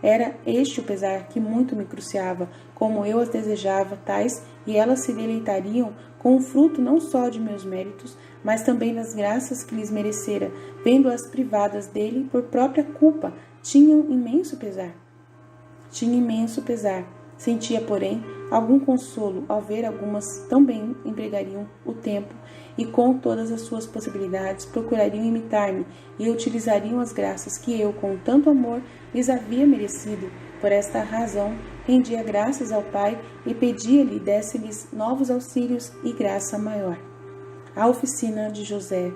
Era este o pesar que muito me cruciava, como eu as desejava tais, e elas se deleitariam com o fruto não só de meus méritos, mas também das graças que lhes merecera, vendo-as privadas dele por própria culpa. Tinha imenso pesar. Sentia, porém, algum consolo ao ver algumas tão bem empregariam o tempo e, com todas as suas possibilidades, procurariam imitar-me e utilizariam as graças que eu, com tanto amor, lhes havia merecido. Por esta razão, rendia graças ao Pai e pedia-lhe desse-lhes novos auxílios e graça maior. A oficina de José.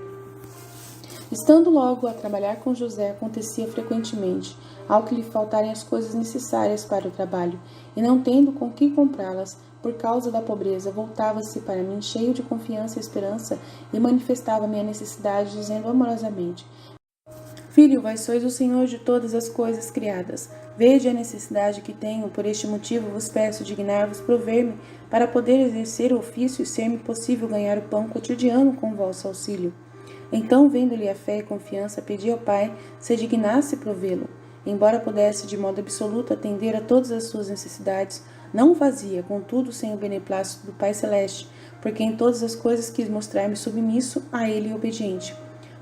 Estando logo a trabalhar com José, acontecia frequentemente, ao que lhe faltarem as coisas necessárias para o trabalho, e não tendo com que comprá-las, por causa da pobreza, voltava-se para mim cheio de confiança e esperança, e manifestava-me a necessidade, dizendo amorosamente: Filho, vós sois o Senhor de todas as coisas criadas. Vede a necessidade que tenho, por este motivo vos peço dignar-vos prover-me, para poder exercer o ofício e ser-me possível ganhar o pão cotidiano com vosso auxílio. Então, vendo-lhe a fé e confiança, pedi ao Pai se dignasse provê-lo. Embora pudesse de modo absoluto atender a todas as suas necessidades, não o fazia, contudo, sem o beneplácito do Pai Celeste, porque em todas as coisas quis mostrar-me submisso a ele e obediente.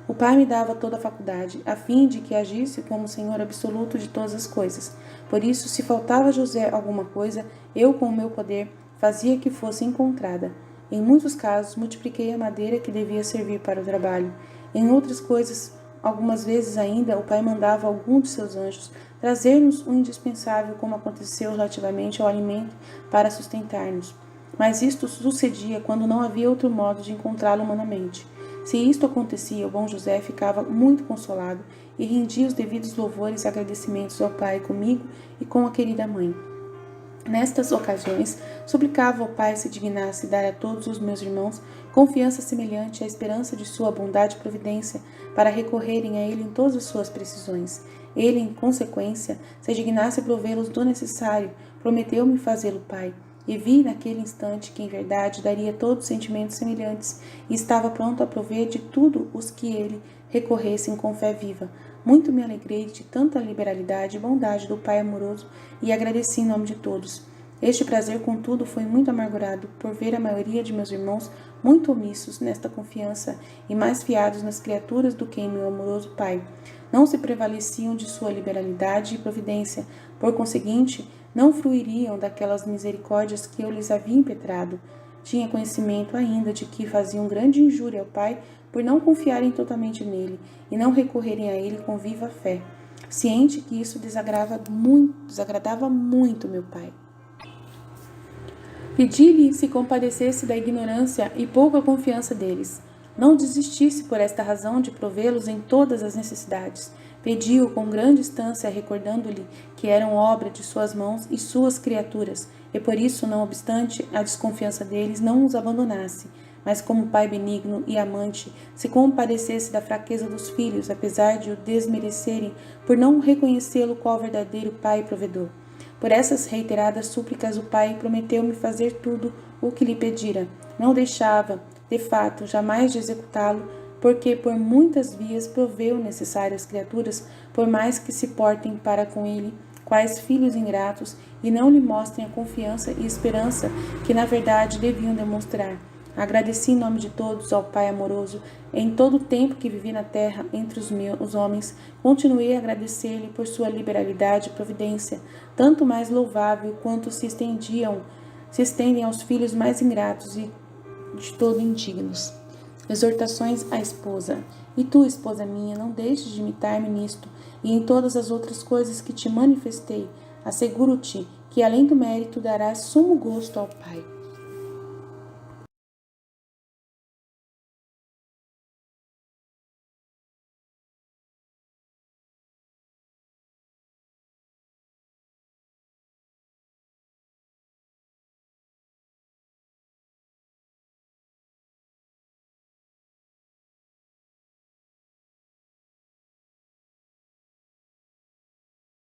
O Pai me dava toda a faculdade, a fim de que agisse como Senhor absoluto de todas as coisas. Por isso, se faltava a José alguma coisa, eu, com o meu poder, fazia que fosse encontrada. Em muitos casos, multipliquei a madeira que devia servir para o trabalho. Em outras coisas, algumas vezes ainda, o Pai mandava algum de seus anjos trazer-nos o indispensável, como aconteceu relativamente ao alimento para sustentar-nos. Mas isto sucedia quando não havia outro modo de encontrá-lo humanamente. Se isto acontecia, o bom José ficava muito consolado e rendia os devidos louvores e agradecimentos ao Pai comigo e com a querida mãe. Nestas ocasiões, suplicava ao Pai se dignasse dar a todos os meus irmãos confiança semelhante à esperança de sua bondade e providência, para recorrerem a ele em todas as suas precisões. Ele, em consequência, se dignasse provê-los do necessário, prometeu-me fazê-lo Pai, e vi naquele instante que, em verdade, daria todos sentimentos semelhantes, e estava pronto a prover de tudo os que ele recorressem com fé viva. Muito me alegrei de tanta liberalidade e bondade do Pai amoroso e agradeci em nome de todos. Este prazer, contudo, foi muito amargurado por ver a maioria de meus irmãos muito omissos nesta confiança e mais fiados nas criaturas do que em meu amoroso Pai. Não se prevaleciam de sua liberalidade e providência, por conseguinte, não fruiriam daquelas misericórdias que eu lhes havia impetrado. Tinha conhecimento ainda de que faziam grande injúria ao Pai por não confiarem totalmente nele e não recorrerem a ele com viva fé, ciente que isso desagradava muito meu Pai. Pedi-lhe se compadecesse da ignorância e pouca confiança deles. Não desistisse por esta razão de provê-los em todas as necessidades. Pedi-o com grande instância, recordando-lhe que eram obra de suas mãos e suas criaturas, e por isso, não obstante a desconfiança deles, não os abandonasse, mas como pai benigno e amante, se compadecesse da fraqueza dos filhos, apesar de o desmerecerem por não reconhecê-lo qual verdadeiro pai e provedor. Por essas reiteradas súplicas, o Pai prometeu-me fazer tudo o que lhe pedira. Não deixava, de fato, jamais de executá-lo, porque por muitas vias proveu necessário às criaturas, por mais que se portem para com ele quais filhos ingratos e não lhe mostrem a confiança e esperança que na verdade deviam demonstrar. Agradeci em nome de todos ao Pai amoroso. Em todo o tempo que vivi na terra entre os homens, continuei a agradecer-lhe por sua liberalidade e providência, tanto mais louvável quanto se estendem aos filhos mais ingratos e de todo indignos. Exortações à esposa. E tu, esposa minha, não deixes de imitar-me nisto e em todas as outras coisas que te manifestei. Asseguro-te que, além do mérito, darás sumo gosto ao Pai.